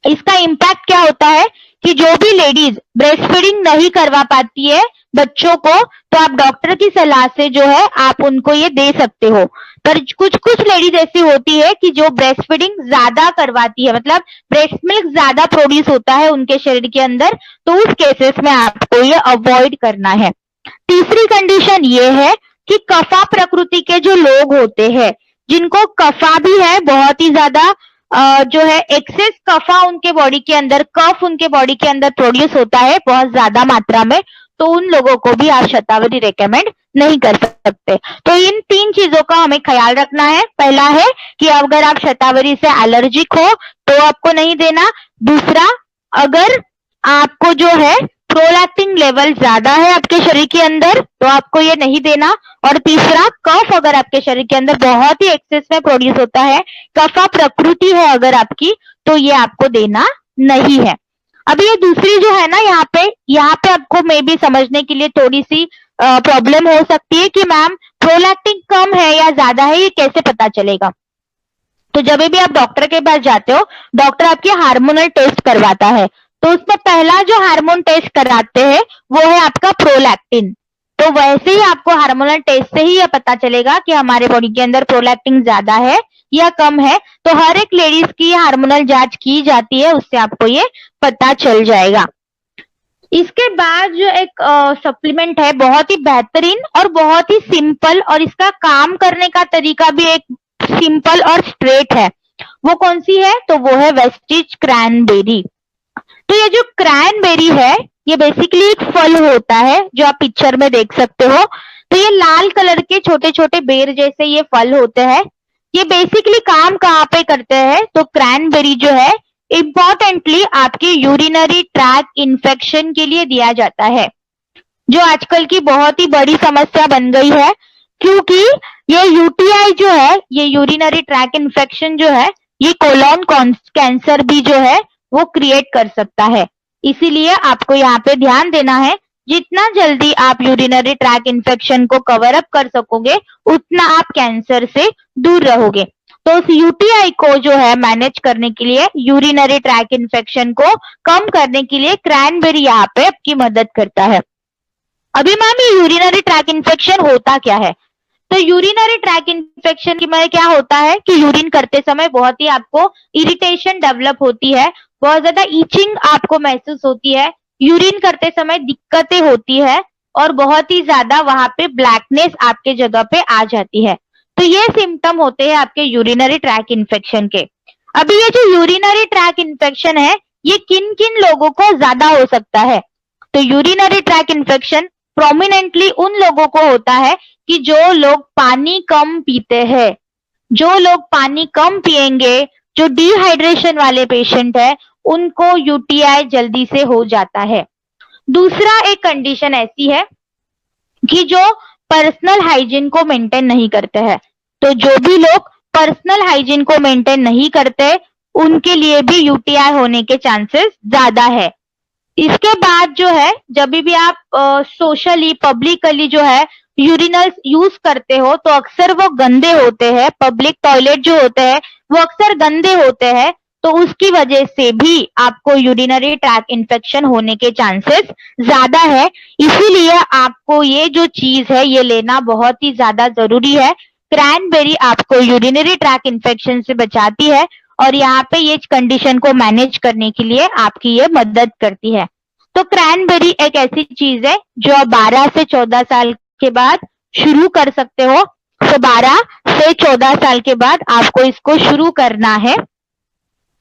इसका इम्पैक्ट क्या होता है कि जो भी लेडीज ब्रेस्ट फीडिंग नहीं करवा पाती है बच्चों को, तो आप डॉक्टर की सलाह से जो है आप उनको ये दे सकते हो। पर कुछ कुछ लेडीज ऐसी होती है कि जो ब्रेस्ट फीडिंग ज्यादा करवाती है, मतलब ब्रेस्ट मिल्क ज्यादा प्रोड्यूस होता है उनके शरीर के अंदर, तो उस केसेस में आपको ये अवॉइड करना है। तीसरी कंडीशन ये है कि कफा प्रकृति के जो लोग होते हैं, जिनको कफा भी है बहुत ही ज्यादा, जो है एक्सेस कफा उनके बॉडी के अंदर, कफ उनके बॉडी के अंदर प्रोड्यूस होता है बहुत ज्यादा मात्रा में, तो उन लोगों को भी आप शतावरी रेकमेंड नहीं कर सकते। सकते। तो इन 3 चीजों का हमें ख्याल रखना है। पहला है कि अगर आप शतावरी से एलर्जिक हो तो आपको नहीं देना। दूसरा, अगर आपको जो है प्रोलैक्टिन लेवल ज्यादा है आपके शरीर के अंदर तो आपको ये नहीं देना। और तीसरा, कफ अगर आपके शरीर के अंदर बहुत ही एक्सेस में प्रोड्यूस होता है, कफा प्रकृति है अगर आपकी, तो ये आपको देना नहीं है। अभी ये दूसरी जो है ना, यहाँ पे आपको मे बी समझने के लिए थोड़ी सी प्रॉब्लम हो सकती है कि मैम प्रोलैक्टिन कम है या ज्यादा है, ये कैसे पता चलेगा। तो जब भी आप डॉक्टर के पास जाते हो, डॉक्टर आपके हार्मोनल टेस्ट करवाता है, तो उसमें पहला जो हार्मोन टेस्ट कराते हैं वो है आपका प्रोलैक्टिन। तो वैसे ही आपको हार्मोनल टेस्ट से ही यह पता चलेगा कि हमारे बॉडी के अंदर प्रोलैक्टिन ज्यादा है या कम है। तो हर एक लेडीज की हार्मोनल जांच की जाती है, उससे आपको ये पता चल जाएगा। इसके बाद जो एक सप्लीमेंट है, बहुत ही बेहतरीन और बहुत ही सिंपल, और इसका काम करने का तरीका भी एक सिंपल और स्ट्रेट है। वो कौन सी है? तो वो है वेस्टिज क्रैनबेरी। तो ये जो क्रैनबेरी है, ये बेसिकली एक फल होता है जो आप पिक्चर में देख सकते हो। तो ये लाल कलर के छोटे छोटे बेर जैसे ये फल होते हैं। ये बेसिकली काम कहाँ पे करते हैं? तो क्रैनबेरी जो है इम्पोर्टेंटली आपके यूरिनरी ट्रैक इन्फेक्शन के लिए दिया जाता है, जो आजकल की बहुत ही बड़ी समस्या बन गई है। क्योंकि ये यूटीआई जो है, ये यूरिनरी ट्रैक इन्फेक्शन जो है, ये कोलोन कैंसर भी जो है वो क्रिएट कर सकता है। इसीलिए आपको यहाँ पे ध्यान देना है, जितना जल्दी आप यूरिनरी ट्रैक इन्फेक्शन को कवर अप कर सकोगे उतना आप कैंसर से दूर रहोगे। तो उस यूटीआई को जो है मैनेज करने के लिए, यूरिनरी ट्रैक इन्फेक्शन को कम करने के लिए क्रैनबेरी यहाँ पे आपकी मदद करता है। अभी मैम ये यूरिनरी ट्रैक इन्फेक्शन होता क्या है? तो यूरिनरी ट्रैक इन्फेक्शन में क्या होता है कि यूरिन करते समय बहुत ही आपको इरिटेशन डेवलप होती है, बहुत ज्यादा ईचिंग आपको महसूस होती है, यूरिन करते समय दिक्कतें होती है, और बहुत ही ज्यादा वहां पे ब्लैकनेस आपके जगह पे आ जाती है। तो ये सिम्टम होते हैं आपके यूरिनरी ट्रैक इन्फेक्शन के। अभी ये जो यूरिनरी ट्रैक इन्फेक्शन है, ये किन किन लोगों को ज्यादा हो सकता है? तो यूरिनरी ट्रैक इन्फेक्शन प्रोमिनेंटली उन लोगों को होता है कि जो लोग पानी कम पीते हैं। जो लोग पानी कम पिएंगे, जो डिहाइड्रेशन वाले पेशेंट है, उनको यूटीआई जल्दी से हो जाता है। दूसरा एक कंडीशन ऐसी है कि जो पर्सनल हाइजीन को मेंटेन नहीं करते हैं। तो जो भी लोग पर्सनल हाइजीन को मेंटेन नहीं करते, उनके लिए भी यूटीआई होने के चांसेस ज्यादा है। इसके बाद जो है, जब भी आप सोशली पब्लिकली जो है यूरिनल्स यूज करते हो, तो अक्सर वो गंदे होते हैं। पब्लिक टॉयलेट जो होते हैं वो अक्सर गंदे होते हैं, तो उसकी वजह से भी आपको यूरिनरी ट्रैक इन्फेक्शन होने के चांसेस ज्यादा है। इसीलिए आपको ये जो चीज है ये लेना बहुत ही ज्यादा जरूरी है। क्रैनबेरी आपको यूरिनरी ट्रैक इन्फेक्शन से बचाती है, और यहाँ पे ये कंडीशन को मैनेज करने के लिए आपकी ये मदद करती है। तो क्रैनबेरी एक ऐसी चीज है जो आप 12 से 14 साल के बाद शुरू कर सकते हो। तो 12 से 14 साल के बाद आपको इसको शुरू करना है।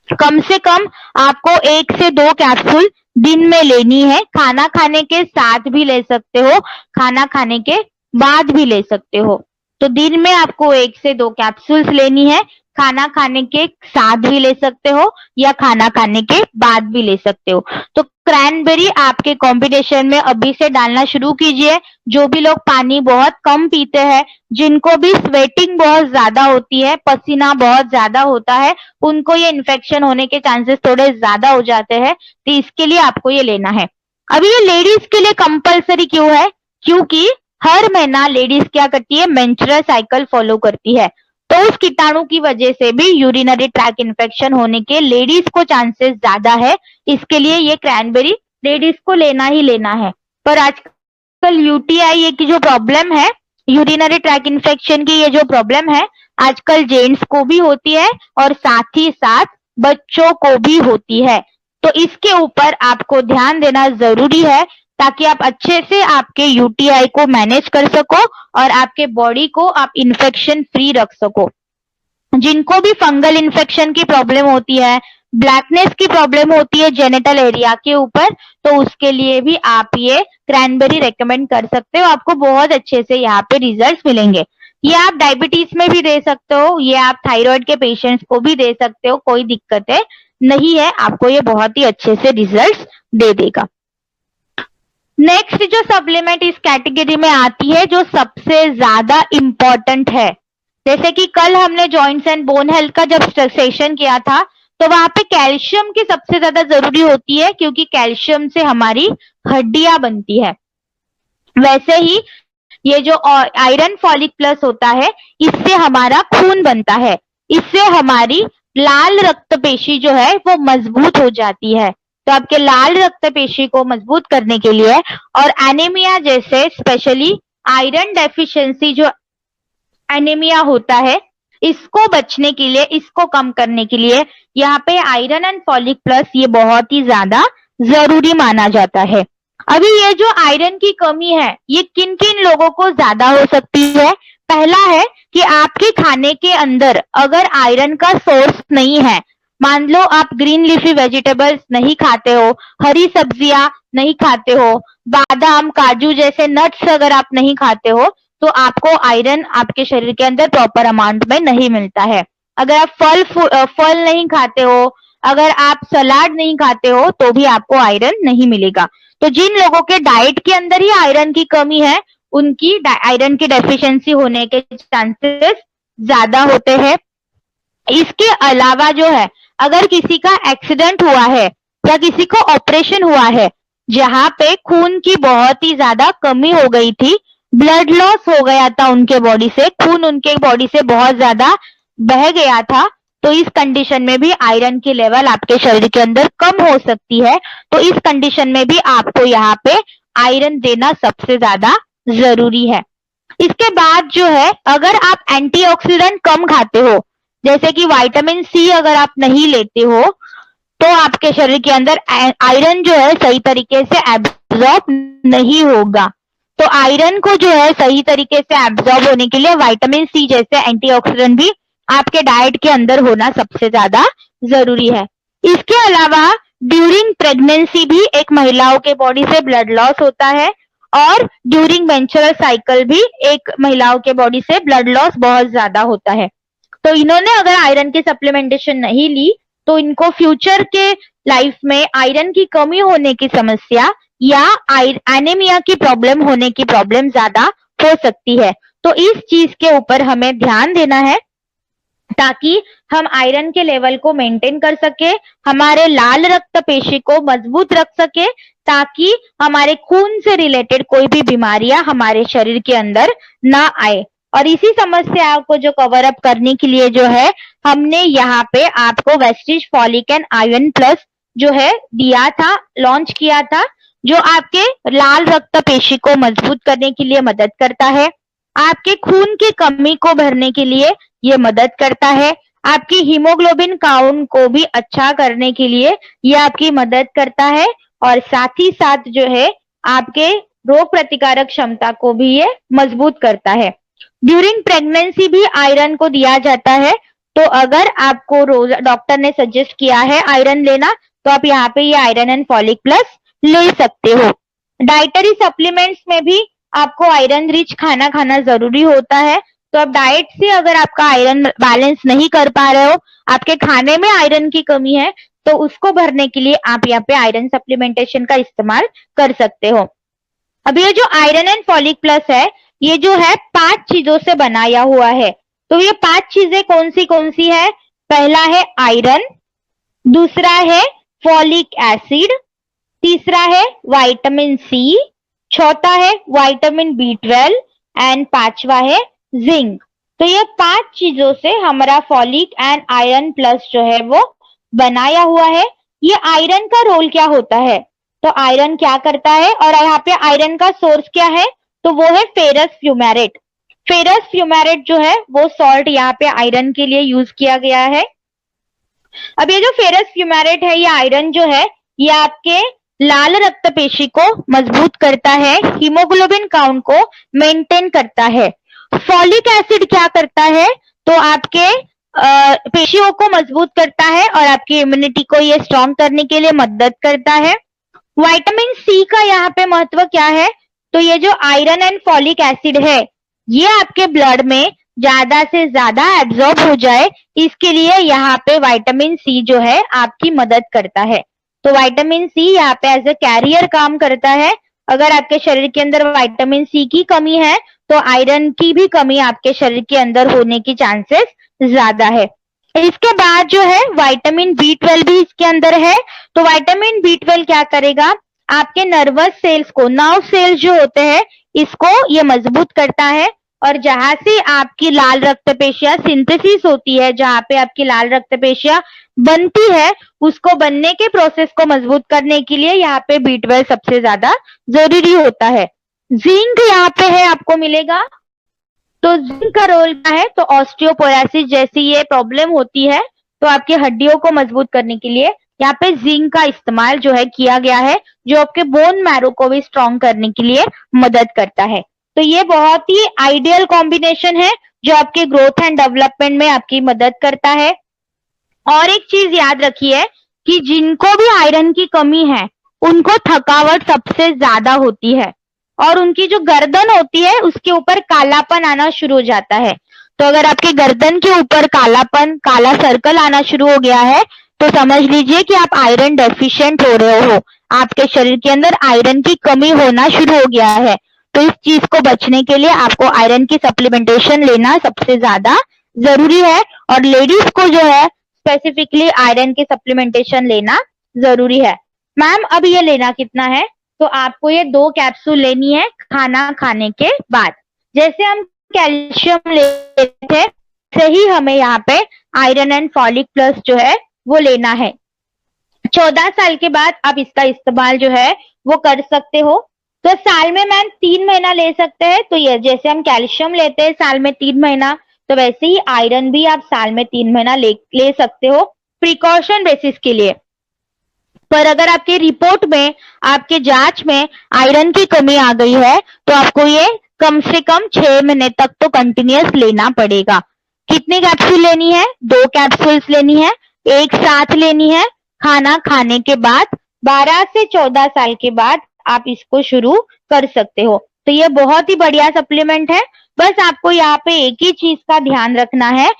कम से कम आपको 1 से 2 कैप्सूल दिन में लेनी है। खाना खाने के साथ भी ले सकते हो, खाना खाने के बाद भी ले सकते हो। तो दिन में आपको 1 से 2 कैप्सूल्स लेनी है। खाना खाने के साथ भी ले सकते हो या खाना खाने के बाद भी ले सकते हो। तो क्रैनबेरी आपके कॉम्बिनेशन में अभी से डालना शुरू कीजिए। जो भी लोग पानी बहुत कम पीते हैं, जिनको भी स्वेटिंग बहुत ज्यादा होती है, पसीना बहुत ज्यादा होता है, उनको ये इन्फेक्शन होने के चांसेस थोड़े ज्यादा हो जाते हैं। तो इसके लिए आपको ये लेना है। अभी ये लेडीज के लिए कंपलसरी क्यों है? क्योंकि हर महीना लेडीज क्या करती है? मेंस्ट्रुअल साइकिल फॉलो करती है। तो उस कीटाणु की वजह से भी यूरिनरी ट्रैक इन्फेक्शन होने के लेडीज को चांसेस ज्यादा है। इसके लिए ये क्रैनबेरी लेडीज को लेना ही लेना है। पर आजकल यूटीआई की जो प्रॉब्लम है, यूरिनरी ट्रैक इन्फेक्शन की ये जो प्रॉब्लम है, आजकल जेंट्स को भी होती है और साथ ही साथ बच्चों को भी होती है। तो इसके ऊपर आपको ध्यान देना जरूरी है, ताकि आप अच्छे से आपके यूटीआई को मैनेज कर सको और आपके बॉडी को आप इन्फेक्शन फ्री रख सको। जिनको भी फंगल इन्फेक्शन की प्रॉब्लम होती है, ब्लैकनेस की प्रॉब्लम होती है जेनिटल एरिया के ऊपर, तो उसके लिए भी आप ये क्रैनबेरी रेकमेंड कर सकते हो, आपको बहुत अच्छे से यहाँ पे रिजल्ट्स मिलेंगे। ये आप डायबिटीज में भी दे सकते हो, ये आप थायराइड के पेशेंट्स को भी दे सकते हो, कोई दिक्कत है नहीं है, आपको ये बहुत ही अच्छे से रिजल्ट्स दे देगा। नेक्स्ट जो सप्लीमेंट इस कैटेगरी में आती है जो सबसे ज्यादा इम्पोर्टेंट है, जैसे कि कल हमने जॉइंट्स एंड बोन हेल्थ का जब सेशन किया था तो वहां पे कैल्शियम की सबसे ज्यादा जरूरी होती है, क्योंकि कैल्शियम से हमारी हड्डियां बनती है। वैसे ही ये जो आयरन फॉलिक प्लस होता है, इससे हमारा खून बनता है, इससे हमारी लाल रक्त पेशी जो है वो मजबूत हो जाती है। तो आपके लाल रक्त पेशी को मजबूत करने के लिए और एनीमिया जैसे स्पेशली आयरन डेफिशिएंसी जो एनीमिया होता है, इसको बचने के लिए, इसको कम करने के लिए यहाँ पे आयरन एंड फॉलिक प्लस ये बहुत ही ज्यादा जरूरी माना जाता है। अभी ये जो आयरन की कमी है ये किन किन लोगों को ज्यादा हो सकती है? पहला है कि आपके खाने के अंदर अगर आयरन का सोर्स नहीं है, मान लो आप ग्रीन लीफी वेजिटेबल्स नहीं खाते हो, हरी सब्जियां नहीं खाते हो, बादाम काजू जैसे नट्स अगर आप नहीं खाते हो, तो आपको आयरन आपके शरीर के अंदर प्रॉपर अमाउंट में नहीं मिलता है। अगर आप फल नहीं खाते हो, अगर आप सलाद नहीं खाते हो, तो भी आपको आयरन नहीं मिलेगा। तो जिन लोगों के डाइट के अंदर ही आयरन की कमी है, उनकी आयरन की डेफिशिएंसी होने के चांसेस ज्यादा होते हैं। इसके अलावा जो है, अगर किसी का एक्सीडेंट हुआ है या किसी को ऑपरेशन हुआ है जहां पे खून की बहुत ही ज्यादा कमी हो गई थी, ब्लड लॉस हो गया था उनके बॉडी से, खून उनके बॉडी से बहुत ज्यादा बह गया था, तो इस कंडीशन में भी आयरन की लेवल आपके शरीर के अंदर कम हो सकती है। तो इस कंडीशन में भी आपको यहाँ पे आयरन देना सबसे ज्यादा जरूरी है। इसके बाद जो है, अगर आप एंटीऑक्सीडेंट कम खाते हो, जैसे कि विटामिन सी अगर आप नहीं लेते हो, तो आपके शरीर के अंदर आयरन जो है सही तरीके से एब्जॉर्ब नहीं होगा। तो आयरन को जो है सही तरीके से एब्जॉर्ब होने के लिए विटामिन सी जैसे एंटीऑक्सीडेंट भी आपके डाइट के अंदर होना सबसे ज्यादा जरूरी है। इसके अलावा ड्यूरिंग प्रेगनेंसी भी एक महिलाओं के बॉडी से ब्लड लॉस होता है, और ड्यूरिंग मेंस्ट्रुअल साइकिल भी एक महिलाओं के बॉडी से ब्लड लॉस बहुत ज्यादा होता है। तो इन्होंने अगर आयरन की सप्लीमेंटेशन नहीं ली, तो इनको फ्यूचर के लाइफ में आयरन की कमी होने की समस्या या एनीमिया की प्रॉब्लम होने की प्रॉब्लम ज्यादा हो सकती है। तो इस चीज के ऊपर हमें ध्यान देना है ताकि हम आयरन के लेवल को मेंटेन कर सके, हमारे लाल रक्त पेशी को मजबूत रख सके, ताकि हमारे खून से रिलेटेड कोई भी बीमारियां हमारे शरीर के अंदर ना आए। और इसी समस्या को जो कवर अप करने के लिए जो है, हमने यहाँ पे आपको Vestige folic and iron plus जो है दिया था, लॉन्च किया था, जो आपके लाल रक्त पेशी को मजबूत करने के लिए मदद करता है, आपके खून की कमी को भरने के लिए ये मदद करता है, आपकी हीमोग्लोबिन काउंट को भी अच्छा करने के लिए ये आपकी मदद करता है, और साथ ही साथ जो है आपके रोग प्रतिकारक क्षमता को भी ये मजबूत करता है। ड्यूरिंग प्रेगनेंसी भी आयरन को दिया जाता है, तो अगर आपको रोज डॉक्टर ने सजेस्ट किया है आयरन लेना, तो आप यहाँ पे ये आयरन एंड फॉलिक प्लस ले सकते हो। डाइटरी सप्लीमेंट्स में भी आपको आयरन रिच खाना खाना जरूरी होता है। तो अब डाइट से अगर आपका आयरन बैलेंस नहीं कर पा रहे हो, आपके खाने में आयरन की कमी है, तो उसको भरने के लिए आप यहाँ पे आयरन सप्लीमेंटेशन का इस्तेमाल कर सकते हो। अब ये जो आयरन एंड फॉलिक प्लस है, ये जो है 5 चीजों से बनाया हुआ है। तो ये 5 चीजें कौन सी है? पहला है आयरन, दूसरा है फॉलिक एसिड, तीसरा है विटामिन सी, चौथा है विटामिन B12 एंड पांचवा है जिंक। तो ये 5 चीजों से हमारा फॉलिक एंड आयरन प्लस जो है वो बनाया हुआ है। ये आयरन का रोल क्या होता है? तो आयरन क्या करता है, और यहाँ पे आयरन का सोर्स क्या है? तो वो है फेरस फ्यूमेरेट। फेरस फ्यूमेरेट जो है वो सॉल्ट यहाँ पे आयरन के लिए यूज किया गया है। अब ये जो फेरस फ्यूमेरेट है, ये आयरन जो है ये आपके लाल रक्त पेशी को मजबूत करता है, हीमोग्लोबिन काउंट को मेंटेन करता है। फॉलिक एसिड क्या करता है? तो आपके पेशियों को मजबूत करता है और आपकी इम्यूनिटी को ये स्ट्रॉन्ग करने के लिए मदद करता है। विटामिन सी का यहाँ पे महत्व क्या है? तो ये जो आयरन एंड फॉलिक एसिड है, ये आपके ब्लड में ज्यादा से ज्यादा एब्जॉर्ब हो जाए, इसके लिए यहाँ पे विटामिन सी जो है आपकी मदद करता है। तो विटामिन सी यहाँ पे एज ए कैरियर काम करता है। अगर आपके शरीर के अंदर विटामिन सी की कमी है तो आयरन की भी कमी आपके शरीर के अंदर होने की चांसेस ज्यादा है। इसके बाद जो है विटामिन बी 12 भी इसके अंदर है। तो विटामिन बी 12 क्या करेगा? आपके नर्वस सेल्स को, नर्व सेल्स जो होते हैं, इसको ये मजबूत करता है। और जहां से आपकी लाल रक्त पेशियां सिंथेसिस होती है, जहां पे आपकी लाल रक्त पेशियां बनती है, उसको बनने के प्रोसेस को मजबूत करने के लिए यहाँ पे बी 12 सबसे ज्यादा जरूरी होता है। जिंक यहाँ पे है, आपको मिलेगा। तो जिंक का रोल क्या है? तो ऑस्टियोपोरोसिस जैसी ये प्रॉब्लम होती है, तो आपकी हड्डियों को मजबूत करने के लिए यहाँ पे जिंक का इस्तेमाल जो है किया गया है, जो आपके बोन मैरो को भी स्ट्रॉन्ग करने के लिए मदद करता है। तो ये बहुत ही आइडियल कॉम्बिनेशन है जो आपके ग्रोथ एंड डेवलपमेंट में आपकी मदद करता है। और एक चीज याद रखिए कि जिनको भी आयरन की कमी है, उनको थकावट सबसे ज्यादा होती है और उनकी जो गर्दन होती है उसके ऊपर कालापन आना शुरू हो जाता है। तो अगर आपके गर्दन के ऊपर कालापन, काला सर्कल आना शुरू हो गया है, तो समझ लीजिए कि आप आयरन डेफिशिएंट हो रहे हो, आपके शरीर के अंदर आयरन की कमी होना शुरू हो गया है। तो इस चीज को बचने के लिए आपको आयरन की सप्लीमेंटेशन लेना सबसे ज्यादा जरूरी है। और लेडीज को जो है स्पेसिफिकली आयरन की सप्लीमेंटेशन लेना जरूरी है। मैम अब ये लेना कितना है? तो आपको ये 2 कैप्सूल लेनी है खाना खाने के बाद। जैसे हम कैल्शियम लेते थे, वैसे ही हमें यहाँ पे आयरन एंड फॉलिक प्लस जो है वो लेना है। 14 साल के बाद आप इसका इस्तेमाल जो है वो कर सकते हो। तो साल में मैम 3 महीना ले सकते हैं। तो ये जैसे हम कैल्शियम लेते हैं साल में 3 महीना, तो वैसे ही आयरन भी आप साल में 3 महीना ले सकते हो, प्रिकॉशन बेसिस के लिए। पर अगर आपके रिपोर्ट में, आपके जांच में आयरन की कमी आ गई है, तो आपको ये कम से कम 6 महीने तक तो कंटिन्यूअस लेना पड़ेगा। कितनी कैप्सूल लेनी है? 2 कैप्सूल्स लेनी है, एक साथ लेनी है खाना खाने के बाद। 12 से 14 साल के बाद आप इसको शुरू कर सकते हो। तो ये बहुत ही बढ़िया सप्लीमेंट है। बस आपको यहाँ पे एक ही चीज का ध्यान रखना है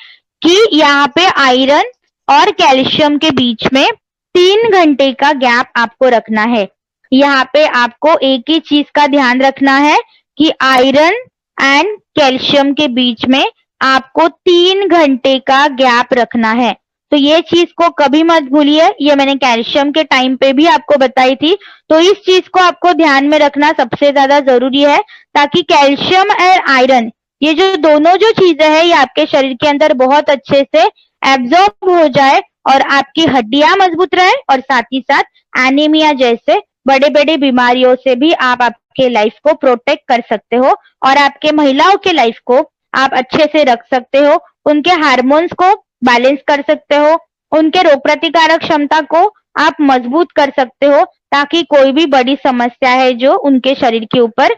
कि यहाँ पे आयरन और कैल्शियम के बीच में 3 घंटे का गैप आपको रखना है। यहाँ पे आपको एक ही चीज का ध्यान रखना है कि आयरन एंड कैल्शियम के बीच में आपको 3 घंटे का गैप रखना है। तो ये चीज को कभी मत भूलिए, ये मैंने कैल्शियम के टाइम पे भी आपको बताई थी। तो इस चीज को आपको ध्यान में रखना सबसे ज्यादा जरूरी है, ताकि कैल्शियम और आयरन, ये जो दोनों जो चीजें हैं, ये आपके शरीर के अंदर बहुत अच्छे से एब्जॉर्ब हो जाए और आपकी हड्डियां मजबूत रहे, और साथ ही साथ एनीमिया जैसे बड़े बड़े बीमारियों से भी आप आपके लाइफ को प्रोटेक्ट कर सकते हो, और आपके महिलाओं के लाइफ को आप अच्छे से रख सकते हो, उनके हार्मोन्स को बैलेंस कर सकते हो, उनके रोग प्रतिकारक क्षमता को आप मजबूत कर सकते हो, ताकि कोई भी बड़ी समस्या है जो उनके शरीर के ऊपर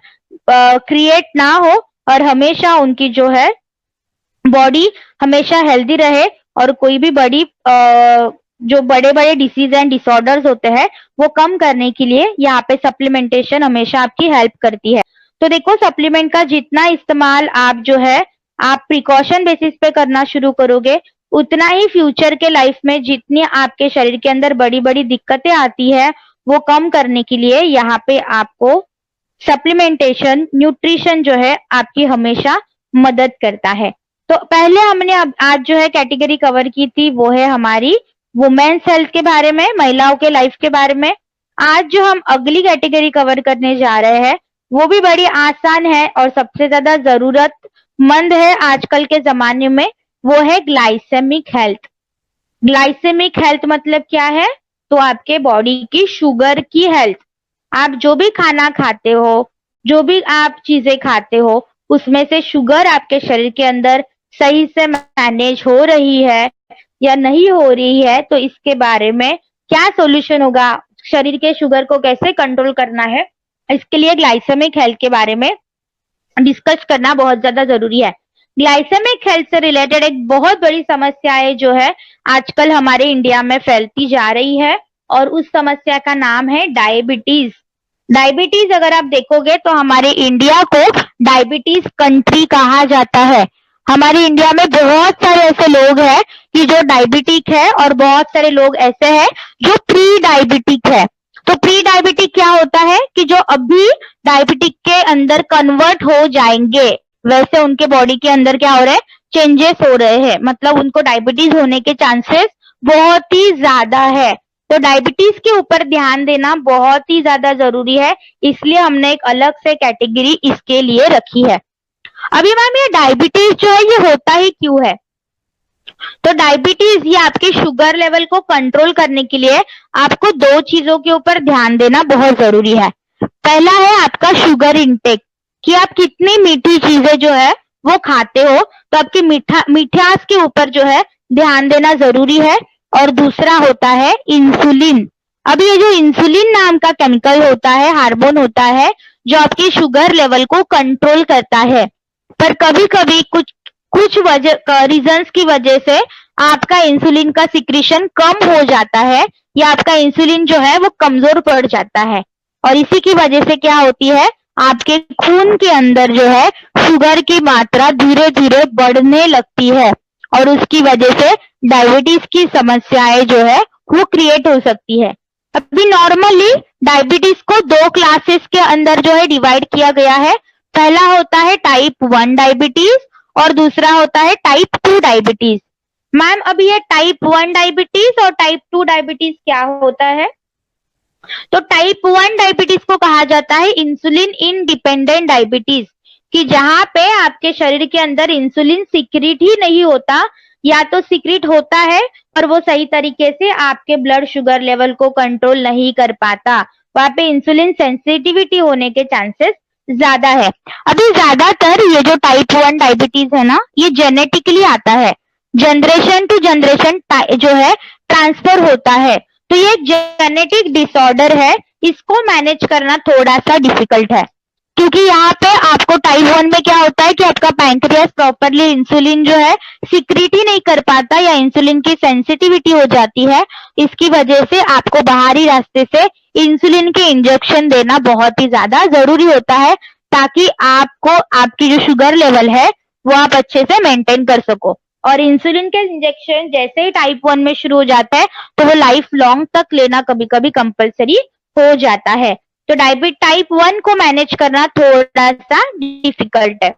क्रिएट ना हो, और हमेशा उनकी जो है बॉडी हमेशा हेल्दी रहे, और कोई भी बड़ी जो बड़े बड़े डिसीज एंड डिसऑर्डर्स होते हैं वो कम करने के लिए यहाँ पे सप्लीमेंटेशन हमेशा आपकी हेल्प करती है। तो देखो, सप्लीमेंट का जितना इस्तेमाल आप जो है आप प्रिकॉशन बेसिस पे करना शुरू करोगे, उतना ही फ्यूचर के लाइफ में जितनी आपके शरीर के अंदर बड़ी बड़ी दिक्कतें आती है वो कम करने के लिए यहाँ पे आपको सप्लीमेंटेशन, न्यूट्रिशन जो है आपकी हमेशा मदद करता है। तो पहले हमने आज जो है कैटेगरी कवर की थी, वो है हमारी वुमेन्स हेल्थ के बारे में, महिलाओं के लाइफ के बारे में। आज जो हम अगली कैटेगरी कवर करने जा रहे हैं वो भी बड़ी आसान है और सबसे ज्यादा जरूरतमंद है आजकल के जमाने में, वो है ग्लाइसेमिक हेल्थ। ग्लाइसेमिक हेल्थ मतलब क्या है? तो आपके बॉडी की शुगर की हेल्थ। आप जो भी खाना खाते हो, जो भी आप चीजें खाते हो, उसमें से शुगर आपके शरीर के अंदर सही से मैनेज हो रही है या नहीं हो रही है, तो इसके बारे में क्या सॉल्यूशन होगा, शरीर के शुगर को कैसे कंट्रोल करना है, इसके लिए ग्लाइसेमिक हेल्थ के बारे में डिस्कस करना बहुत ज्यादा जरूरी है। ग्लाइसेमिक हेल्थ से रिलेटेड एक बहुत बड़ी समस्या है जो है आजकल हमारे इंडिया में फैलती जा रही है, और उस समस्या का नाम है डायबिटीज। डायबिटीज अगर आप देखोगे तो हमारे इंडिया को डायबिटीज कंट्री कहा जाता है। हमारे इंडिया में बहुत सारे ऐसे लोग हैं कि जो डायबिटिक है और बहुत सारे लोग ऐसे हैं जो प्री डायबिटिक है। तो प्री डायबिटिक क्या होता है कि जो अभी डायबिटिक के अंदर कन्वर्ट हो जाएंगे, वैसे उनके बॉडी के अंदर क्या हो रहा है, चेंजेस हो रहे हैं, मतलब उनको डायबिटीज होने के चांसेस बहुत ही ज्यादा है। तो डायबिटीज के ऊपर ध्यान देना बहुत ही ज्यादा जरूरी है, इसलिए हमने एक अलग से कैटेगरी इसके लिए रखी है। अभी मैम ये डायबिटीज जो है ये होता ही क्यों है? तो डायबिटीज ये आपके शुगर लेवल को कंट्रोल करने के लिए आपको दो चीजों के ऊपर ध्यान देना बहुत जरूरी है। पहला है आपका शुगर इंटेक, कि आप कितनी मीठी चीजें जो है वो खाते हो, तो आपकी मिठास के ऊपर जो है ध्यान देना जरूरी है। और दूसरा होता है इंसुलिन। अब ये जो इंसुलिन नाम का केमिकल होता है, हार्मोन होता है, जो आपके शुगर लेवल को कंट्रोल करता है, पर कभी कभी कुछ वजह रीजंस की वजह से आपका इंसुलिन का सिक्रीशन कम हो जाता है, या आपका इंसुलिन जो है वो कमजोर पड़ जाता है, और इसी की वजह से क्या होती है, आपके खून के अंदर जो है शुगर की मात्रा धीरे धीरे बढ़ने लगती है, और उसकी वजह से डायबिटीज की समस्याएं जो है वो क्रिएट हो सकती है। अभी नॉर्मली डायबिटीज को दो क्लासेस के अंदर जो है डिवाइड किया गया है। पहला होता है टाइप 1 डायबिटीज और दूसरा होता है टाइप 2 डायबिटीज। मैम अभी ये टाइप 1 डायबिटीज और टाइप 2 डायबिटीज क्या होता है? तो टाइप 1 डायबिटीज को कहा जाता है इंसुलिन इंडिपेंडेंट डायबिटीज, कि जहां पे आपके शरीर के अंदर इंसुलिन सीक्रेट ही नहीं होता, या तो सीक्रेट होता है पर वो सही तरीके से आपके ब्लड शुगर लेवल को कंट्रोल नहीं कर पाता, वहां पे इंसुलिन सेंसिटिविटी होने के चांसेस ज्यादा है। अभी ज्यादातर ये जो टाइप 1 डायबिटीज है ना, ये जेनेटिकली आता है, जनरेशन टू जनरेशन जो है ट्रांसफर होता है। तो ये जेनेटिक डिसऑर्डर है, इसको मैनेज करना थोड़ा सा डिफिकल्ट है, क्योंकि यहाँ पे आपको टाइप 1 में क्या होता है कि आपका पैंक्रियास प्रॉपरली इंसुलिन जो है सीक्रेट ही नहीं कर पाता, या इंसुलिन की सेंसिटिविटी हो जाती है। इसकी वजह से आपको बाहरी रास्ते से इंसुलिन के इंजेक्शन देना बहुत ही ज्यादा जरूरी होता है, ताकि आपको आपकी जो शुगर लेवल है वो आप अच्छे से मेंटेन कर सको। और इंसुलिन के इंजेक्शन जैसे ही टाइप 1 में शुरू हो जाता है तो वो लाइफ लॉन्ग तक लेना कभी कभी कंपलसरी हो जाता है। तो टाइप 1 को मैनेज करना थोड़ा सा डिफिकल्ट है।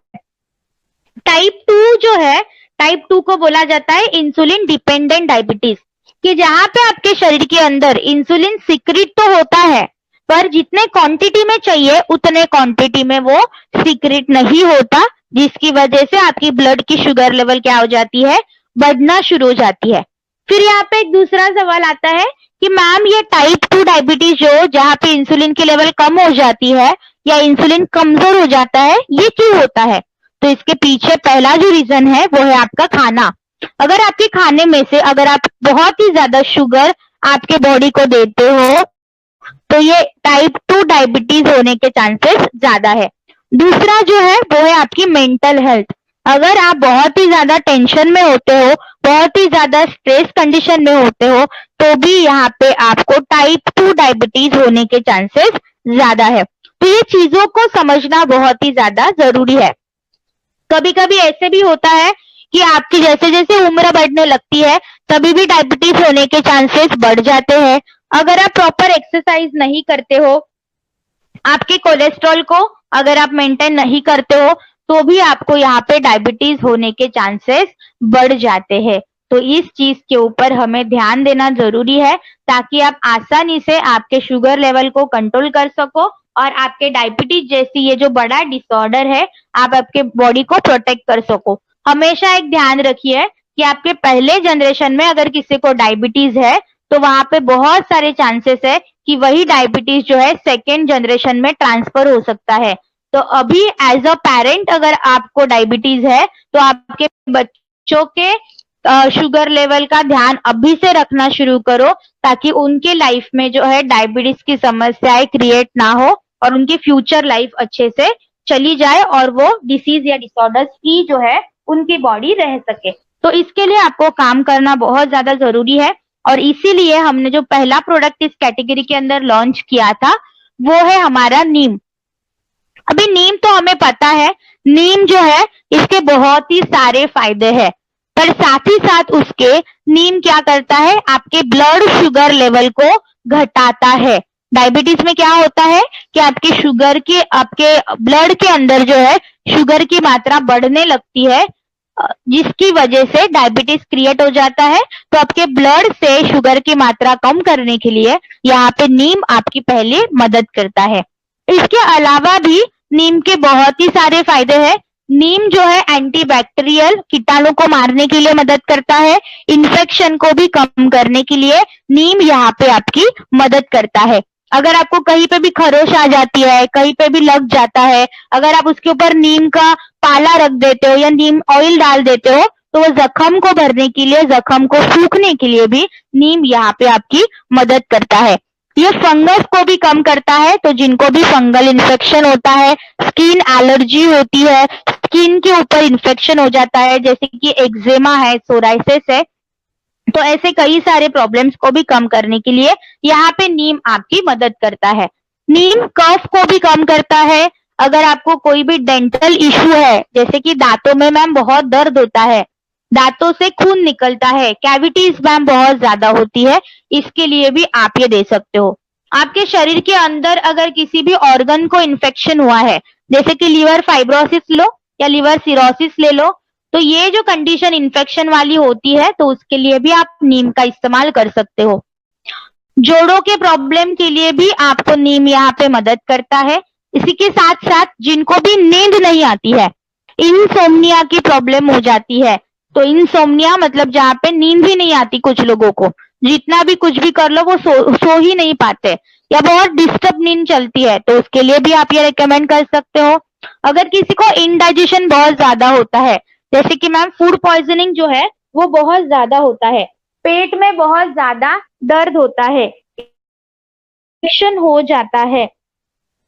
टाइप 2 जो है, टाइप 2 को बोला जाता है इंसुलिन डिपेंडेंट डायबिटीज, कि जहां पे आपके शरीर के अंदर इंसुलिन सीक्रेट तो होता है, पर जितने क्वांटिटी में चाहिए उतने क्वांटिटी में वो सीक्रेट नहीं होता, जिसकी वजह से आपकी ब्लड की शुगर लेवल क्या हो जाती है, बढ़ना शुरू हो जाती है। फिर यहाँ पे एक दूसरा सवाल आता है कि मैम ये टाइप 2 डायबिटीज जो जहाँ पे इंसुलिन की लेवल कम हो जाती है या इंसुलिन कमजोर हो जाता है, ये क्यों होता है? तो इसके पीछे पहला जो रीजन है वो है आपका खाना। अगर आपके खाने में से अगर आप बहुत ही ज्यादा शुगर आपके बॉडी को देते हो तो ये टाइप 2 डायबिटीज होने के चांसेस ज्यादा है। दूसरा जो है वो है आपकी मेंटल हेल्थ। अगर आप बहुत ही ज्यादा टेंशन में होते हो, बहुत ही ज्यादा स्ट्रेस कंडीशन में होते हो, तो भी यहाँ पे आपको टाइप 2 डायबिटीज होने के चांसेस ज्यादा है। तो ये चीजों को समझना बहुत ही ज्यादा जरूरी है। कभी कभी ऐसे भी होता है कि आपकी जैसे जैसे उम्र बढ़ने लगती है तभी भी डायबिटीज होने के चांसेस बढ़ जाते हैं। अगर आप प्रॉपर एक्सरसाइज नहीं करते हो, आपके कोलेस्ट्रॉल को अगर आप मेंटेन नहीं करते हो, तो भी आपको यहाँ पे डायबिटीज होने के चांसेस बढ़ जाते हैं। तो इस चीज के ऊपर हमें ध्यान देना जरूरी है, ताकि आप आसानी से आपके शुगर लेवल को कंट्रोल कर सको और आपके डायबिटीज जैसी ये जो बड़ा डिसऑर्डर है, आप आपके बॉडी को प्रोटेक्ट कर सको। हमेशा एक ध्यान रखिए कि आपके पहले जनरेशन में अगर किसी को डायबिटीज है तो वहां पे बहुत सारे चांसेस है कि वही डायबिटीज जो है सेकेंड जनरेशन में ट्रांसफर हो सकता है। तो अभी एज अ पेरेंट अगर आपको डायबिटीज है तो आपके बच्चों के शुगर लेवल का ध्यान अभी से रखना शुरू करो, ताकि उनके लाइफ में जो है डायबिटीज की समस्याएं क्रिएट ना हो और उनकी फ्यूचर लाइफ अच्छे से चली जाए और वो डिसीज या डिसऑर्डर्स फ्री जो है उनकी बॉडी रह सके। तो इसके लिए आपको काम करना बहुत ज्यादा जरूरी है। और इसीलिए हमने जो पहला प्रोडक्ट इस कैटेगरी के अंदर लॉन्च किया था वो है हमारा नीम। अभी नीम तो हमें पता है, नीम जो है इसके बहुत ही सारे फायदे हैं, पर साथ ही साथ उसके नीम क्या करता है, आपके ब्लड शुगर लेवल को घटाता है। डायबिटीज में क्या होता है कि आपके शुगर के आपके ब्लड के अंदर जो है शुगर की मात्रा बढ़ने लगती है, जिसकी वजह से डायबिटीज क्रिएट हो जाता है। तो आपके ब्लड से शुगर की मात्रा कम करने के लिए यहाँ पे नीम आपकी पहले मदद करता है। इसके अलावा भी नीम के बहुत ही सारे फायदे हैं। नीम जो है एंटीबैक्टीरियल कीटाणु को मारने के लिए मदद करता है, इन्फेक्शन को भी कम करने के लिए नीम यहाँ पे आपकी मदद करता है। अगर आपको कहीं पे भी खरोश आ जाती है, कहीं पे भी लग जाता है, अगर आप उसके ऊपर नीम का पाला रख देते हो या नीम ऑयल डाल देते हो तो वो जख्म को भरने के लिए, जख्म को सूखने के लिए भी नीम यहाँ पे आपकी मदद करता है। ये फंगस को भी कम करता है, तो जिनको भी फंगल इन्फेक्शन होता है, स्किन एलर्जी होती है, स्किन के ऊपर इन्फेक्शन हो जाता है, जैसे कि एक्जेमा है, सोराइसिस है, तो ऐसे कई सारे प्रॉब्लम्स को भी कम करने के लिए यहाँ पे नीम आपकी मदद करता है। नीम कफ को भी कम करता है। अगर आपको कोई भी डेंटल इश्यू है, जैसे कि दांतों में मैम बहुत दर्द होता है, दांतों से खून निकलता है, कैविटीज मैम बहुत ज्यादा होती है, इसके लिए भी आप ये दे सकते हो। आपके शरीर के अंदर अगर किसी भी ऑर्गन को इन्फेक्शन हुआ है, जैसे कि लीवर फाइब्रोसिस लो या लीवर सिरोसिस ले लो, तो ये जो कंडीशन इन्फेक्शन वाली होती है तो उसके लिए भी आप नीम का इस्तेमाल कर सकते हो। जोड़ों के प्रॉब्लम के लिए भी आपको नीम यहाँ पे मदद करता है। इसी के साथ साथ जिनको भी नींद नहीं आती है, इंसोम्निया की प्रॉब्लम हो जाती है, तो इंसोम्निया मतलब जहाँ पे नींद ही नहीं आती, कुछ लोगों को जितना भी कुछ भी कर लो वो सो ही नहीं पाते या बहुत डिस्टर्ब नींद चलती है, तो उसके लिए भी आप ये रिकमेंड कर सकते हो। अगर किसी को इनडाइजेशन बहुत ज्यादा होता है, जैसे कि मैम फूड पॉइजनिंग जो है वो बहुत ज्यादा होता है, पेट में बहुत ज्यादा दर्द होता है, इन्फेक्शन हो जाता है,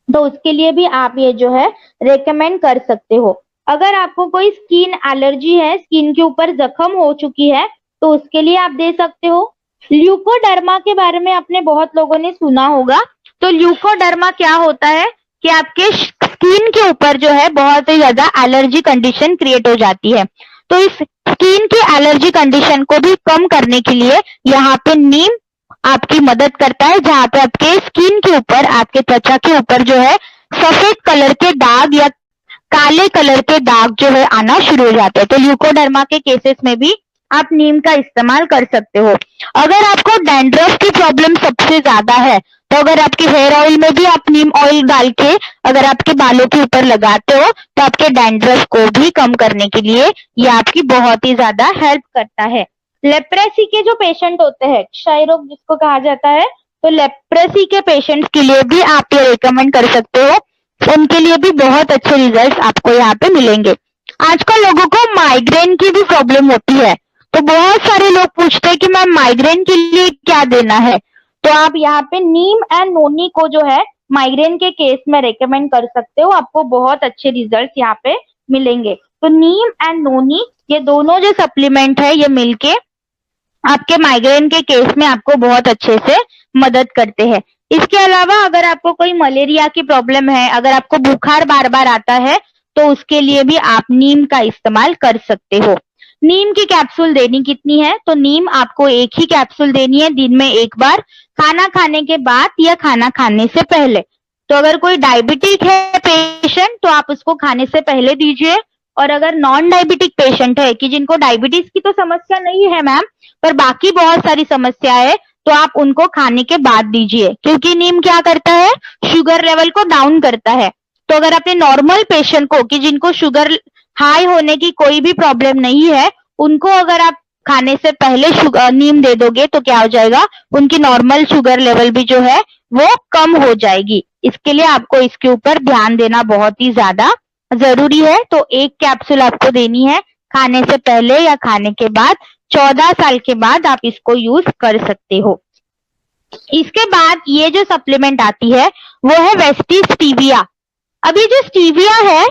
तो उसके लिए भी आप ये जो है रेकमेंड कर सकते हो। अगर आपको कोई स्किन एलर्जी है, स्किन के ऊपर जख्म हो चुकी है, तो उसके लिए आप दे सकते हो। ल्यूकोडर्मा के बारे में आपने बहुत लोगों ने सुना होगा। तो ल्यूकोडर्मा क्या होता है कि आपके स्किन के ऊपर जो है बहुत ही ज्यादा एलर्जी कंडीशन क्रिएट हो जाती है, तो इस स्किन की एलर्जी कंडीशन को भी कम करने के लिए यहाँ पे नीम आपकी मदद करता है। जहाँ पे आपके स्किन के ऊपर, आपके त्वचा के ऊपर जो है सफेद कलर के दाग या काले कलर के दाग जो है आना शुरू हो जाते हैं, तो ल्यूकोडर्मा के केसेस में भी आप नीम का इस्तेमाल कर सकते हो। अगर आपको डैंड्रफ की प्रॉब्लम सबसे ज्यादा है, तो अगर आपके हेयर ऑयल में भी आप नीम ऑयल डाल के अगर आपके बालों के ऊपर लगाते हो तो आपके डैंड्रफ को भी कम करने के लिए ये आपकी बहुत ही ज्यादा हेल्प करता है। लेप्रेसी के जो पेशेंट होते हैं, क्षय रोग जिसको कहा जाता है, तो लेप्रेसी के पेशेंट्स के लिए भी आप ये रिकमेंड कर सकते हो, उनके लिए भी बहुत अच्छे रिजल्ट आपको यहाँ पे मिलेंगे। आजकल लोगों को माइग्रेन की भी प्रॉब्लम होती है, तो बहुत सारे लोग पूछते हैं कि मैम माइग्रेन के लिए क्या देना है, तो आप यहाँ पे नीम एंड नोनी को जो है माइग्रेन के केस में रेकमेंड कर सकते हो, आपको बहुत अच्छे रिजल्ट यहाँ पे मिलेंगे। तो नीम एंड नोनी ये दोनों जो सप्लीमेंट है ये मिलके आपके माइग्रेन के केस में आपको बहुत अच्छे से मदद करते हैं। इसके अलावा अगर आपको कोई मलेरिया की प्रॉब्लम है, अगर आपको बुखार बार बार आता है, तो उसके लिए भी आप नीम का इस्तेमाल कर सकते हो। नीम की कैप्सूल देनी कितनी है, तो नीम आपको एक ही कैप्सूल देनी है दिन में एक बार, खाना खाने के बाद या खाना खाने से पहले। तो अगर कोई डायबिटिक है पेशेंट तो आप उसको खाने से पहले दीजिए, और अगर नॉन डायबिटिक पेशेंट है कि जिनको डायबिटीज की तो समस्या नहीं है मैम, पर बाकी बहुत सारी समस्या है, तो आप उनको खाने के बाद दीजिए, क्योंकि नीम क्या करता है, शुगर लेवल को डाउन करता है। तो अगर अपने नॉर्मल पेशेंट को कि जिनको शुगर हाई होने की कोई भी प्रॉब्लम नहीं है, उनको अगर आप खाने से पहले नीम दे दोगे तो क्या हो जाएगा, उनकी नॉर्मल शुगर लेवल भी जो है वो कम हो जाएगी। इसके लिए आपको इसके ऊपर ध्यान देना बहुत ही ज्यादा जरूरी है। तो एक कैप्सूल आपको देनी है खाने से पहले या खाने के बाद, 14 साल के बाद आप इसको यूज कर सकते हो। इसके बाद ये जो सप्लीमेंट आती है वो है वेस्टी स्टीविया। अभी जो स्टीविया है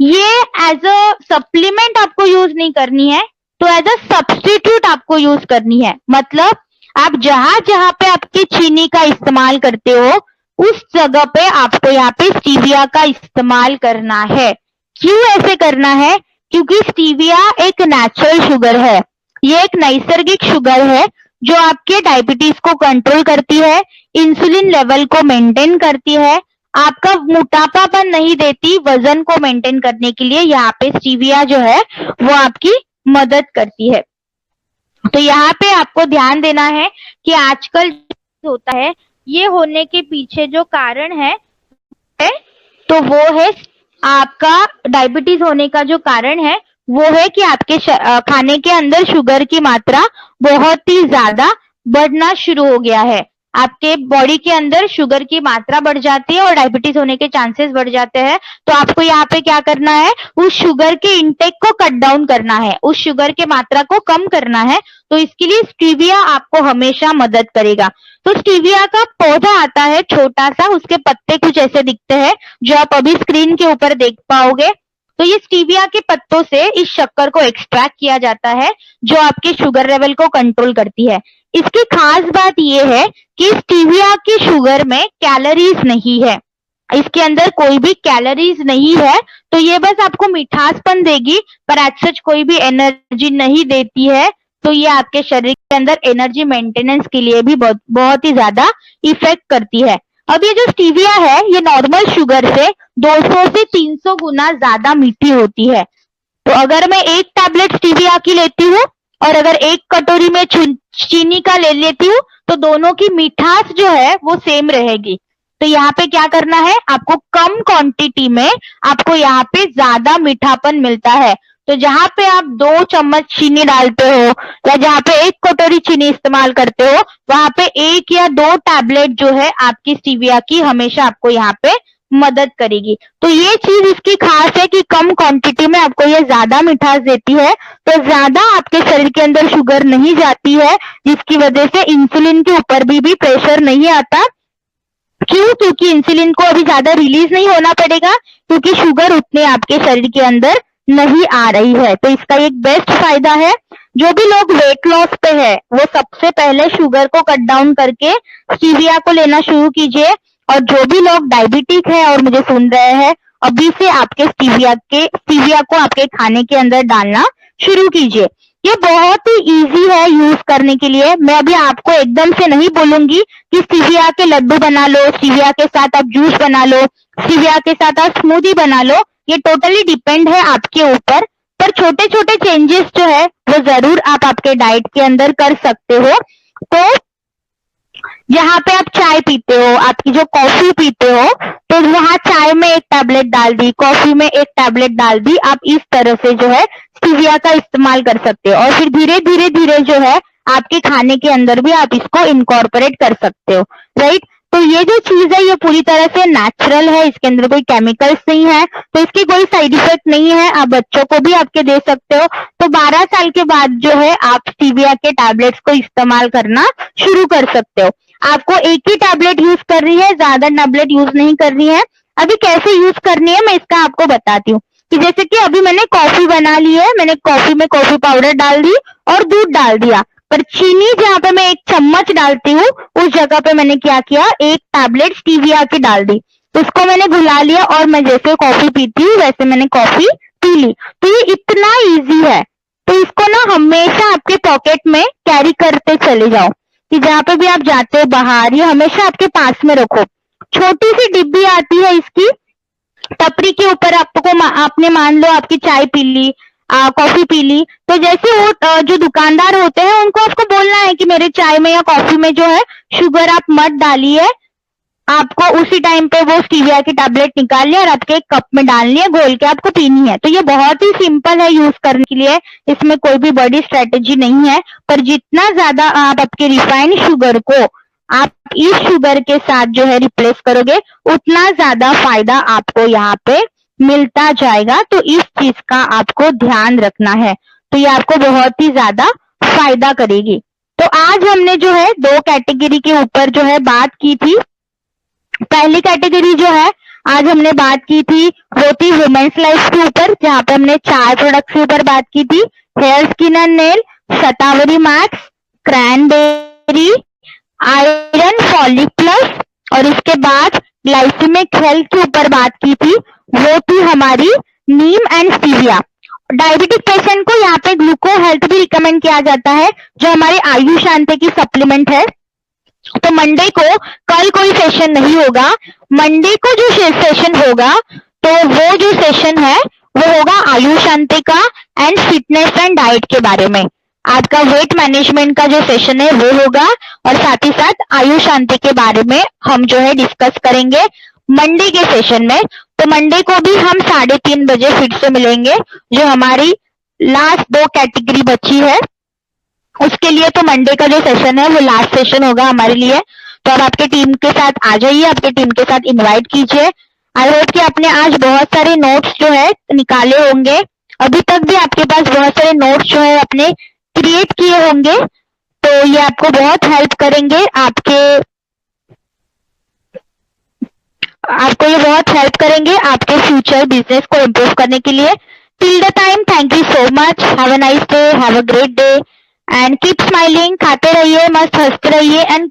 ये एज अ सप्लीमेंट आपको यूज नहीं करनी है, तो एज अ सब्स्टिट्यूट आपको यूज करनी है। मतलब आप जहां जहां पे आपकी चीनी का इस्तेमाल करते हो उस जगह पे आपको यहाँ पे स्टीविया का इस्तेमाल करना है। क्यों ऐसे करना है? क्योंकि स्टीविया एक नेचुरल शुगर है, ये एक नैसर्गिक शुगर है जो आपके डायबिटीज को कंट्रोल करती है, इंसुलिन लेवल को मेंटेन करती है, आपका मोटापापन नहीं देती, वजन को मेंटेन करने के लिए यहाँ पे स्टीविया जो है वो आपकी मदद करती है। तो यहाँ पे आपको ध्यान देना है कि आजकल होता है ये होने के पीछे जो कारण है तो वो है आपका डायबिटीज होने का जो कारण है वो है कि आपके खाने के अंदर शुगर की मात्रा बहुत ही ज्यादा बढ़ना शुरू हो गया है। आपके बॉडी के अंदर शुगर की मात्रा बढ़ जाती है और डायबिटीज होने के चांसेस बढ़ जाते हैं। तो आपको यहाँ पे क्या करना है, उस शुगर के इंटेक को कट डाउन करना है, उस शुगर के मात्रा को कम करना है। तो इसके लिए स्टीविया आपको हमेशा मदद करेगा। तो स्टीविया का पौधा आता है छोटा सा, उसके पत्ते कुछ ऐसे दिखते हैं जो आप अभी स्क्रीन के ऊपर देख पाओगे। तो ये स्टीविया के पत्तों से इस शक्कर को एक्सट्रैक्ट किया जाता है जो आपके शुगर लेवल को कंट्रोल करती है। इसकी खास बात ये है कि स्टीविया की शुगर में कैलोरीज नहीं है, इसके अंदर कोई भी कैलोरीज नहीं है। तो ये बस आपको मिठासपन देगी पर एज सच कोई भी एनर्जी नहीं देती है। तो ये आपके शरीर के अंदर एनर्जी मेंटेनेंस के लिए भी बहुत ही ज्यादा इफेक्ट करती है। अब ये जो स्टीविया है ये नॉर्मल शुगर से 200 से 300 गुना ज्यादा मीठी होती है। तो अगर मैं एक टैबलेट स्टीविया की लेती हूँ और अगर एक कटोरी में चीनी का ले लेती हूँ तो दोनों की मिठास जो है वो सेम रहेगी। तो यहाँ पे क्या करना है, आपको कम क्वांटिटी में आपको यहाँ पे ज्यादा मीठापन मिलता है। तो जहाँ पे आप 2 चम्मच चीनी डालते हो या जहाँ पे 1 कटोरी चीनी इस्तेमाल करते हो वहां पे 1 या 2 टैबलेट जो है आपकी स्टीविया की हमेशा आपको यहाँ पे मदद करेगी। तो ये चीज इसकी खास है कि कम क्वांटिटी में आपको ये ज्यादा मिठास देती है, तो ज्यादा आपके शरीर के अंदर शुगर नहीं जाती है, जिसकी वजह से इंसुलिन के ऊपर भी प्रेशर नहीं आता। क्यों? क्योंकि इंसुलिन को अभी ज्यादा रिलीज नहीं होना पड़ेगा क्योंकि शुगर उतने आपके शरीर के अंदर नहीं आ रही है। तो इसका एक बेस्ट फायदा है। जो भी लोग वेट लॉस पे है वो सबसे पहले शुगर को कट डाउन करके स्टीविया को लेना शुरू कीजिए, और जो भी लोग डायबिटिक है और मुझे सुन रहे हैं अभी से आपके स्टीविया को आपके खाने के अंदर डालना शुरू कीजिए। ये बहुत ही इजी है यूज करने के लिए। मैं अभी आपको एकदम से नहीं बोलूंगी कि स्टीविया के लड्डू बना लो, स्टीविया के साथ आप जूस बना लो, स्टीविया के साथ आप स्मूदी बना लो। ये टोटली डिपेंड है आपके ऊपर, पर छोटे छोटे चेंजेस जो है वो जरूर आप आपके डाइट के अंदर कर सकते हो। तो जहाँ पे आप चाय पीते हो, आपकी जो कॉफी पीते हो, तो वहां चाय में 1 टैबलेट डाल दी, कॉफी में 1 टैबलेट डाल दी। आप इस तरह से जो है स्टीविया का इस्तेमाल कर सकते हो और फिर धीरे धीरे धीरे जो है आपके खाने के अंदर भी आप इसको इनकॉर्पोरेट कर सकते हो, राइट। तो ये जो चीज है ये पूरी तरह से नेचुरल है, इसके अंदर कोई केमिकल्स नहीं है, तो इसकी कोई साइड इफेक्ट नहीं है। आप बच्चों को भी आपके दे सकते हो। तो 12 साल के बाद जो है आप स्टीविया के टैबलेट्स को इस्तेमाल करना शुरू कर सकते हो। आपको एक ही टैबलेट यूज कर रही है, ज्यादा टैबलेट यूज नहीं कर रही है। अभी कैसे यूज करनी है मैं इसका आपको बताती हूँ कि जैसे कि अभी मैंने कॉफी बना ली है, मैंने कॉफी में कॉफी पाउडर डाल दी और दूध डाल दिया, पर चीनी जहाँ पे मैं 1 चम्मच डालती हूँ उस जगह पे मैंने क्या किया, 1 टैबलेट स्टीविया की डाल दी। तो उसको मैंने घुला लिया और मैं जैसे कॉफी पीती हूँ वैसे मैंने कॉफी पी ली। तो ये इतना इजी है। तो इसको ना हमेशा आपके पॉकेट में कैरी करते चले जाओ कि जहाँ पे भी आप जाते हो बाहर, ये हमेशा आपके पास में रखो। छोटी सी डिब्बी आती है इसकी, टपरी के ऊपर आपने मान लो आपकी चाय पी ली, कॉफी पी ली, तो जैसे वो जो दुकानदार होते हैं उनको आपको बोलना है कि मेरे चाय में या कॉफी में जो है शुगर आप मत डालिए। आपको उसी टाइम पे वो स्टीविया की टैबलेट निकाल लिया और आपके एक कप में डालनी है, घोल के आपको पीनी है। तो ये बहुत ही सिंपल है यूज करने के लिए, इसमें कोई भी बड़ी स्ट्रेटेजी नहीं है। पर जितना ज्यादा आप आपके रिफाइंड शुगर को आप इस शुगर के साथ जो है रिप्लेस करोगे उतना ज्यादा फायदा आपको यहाँ पे मिलता जाएगा। तो इस चीज का आपको ध्यान रखना है, तो ये आपको बहुत ही ज्यादा फायदा करेगी। तो आज हमने जो है 2 कैटेगरी के ऊपर जो है बात की थी। पहली कैटेगरी जो है आज हमने बात की थी वो थी वुमेन्स लाइफ के ऊपर, जहाँ पे हमने 4 प्रोडक्ट्स के ऊपर बात की थी, hair skin and nail, Shatavari Max, cranberry मेरी आयरन फॉलिक प्लस और इसके बाद ग्लाइसेमिक हेल्थ के ऊपर बात की थी, वो थी हमारी नीम एंड स्टीविया। डायबिटिक पेशेंट को यहाँ पे ग्लूको हेल्थ भी रिकमेंड किया जाता है, जो हमारे आयु शांति की सप्लीमेंट है। तो मंडे को कल कोई सेशन नहीं होगा। मंडे को जो सेशन होगा, तो वो जो सेशन है वो होगा आयु शांति का एंड फिटनेस एंड डाइट के बारे में। आज का वेट मैनेजमेंट का जो सेशन है वो होगा और साथ ही साथ आयु शांति के बारे में हम जो है डिस्कस करेंगे मंडे के सेशन में। तो मंडे को भी हम 3:30 बजे फिर से मिलेंगे। जो हमारी लास्ट 2 कैटेगरी बची है उसके लिए तो मंडे का जो सेशन है वो लास्ट सेशन होगा हमारे लिए। तो आप आपके टीम के साथ आ जाइए, आपके टीम के साथ इनवाइट कीजिए। आई होप कि आपने आज बहुत सारे नोट्स जो है निकाले होंगे। अभी तक भी आपके पास बहुत सारे नोट्स जो है अपने क्रिएट किए होंगे, तो ये आपको बहुत हेल्प करेंगे आपको ये बहुत हेल्प करेंगे आपके फ्यूचर बिजनेस को इम्प्रूव करने के लिए। Till the time, thank you so much. Have a nice day, have a great day and keep smiling. खाते रहिए, मस्त हंसते रहिए एंड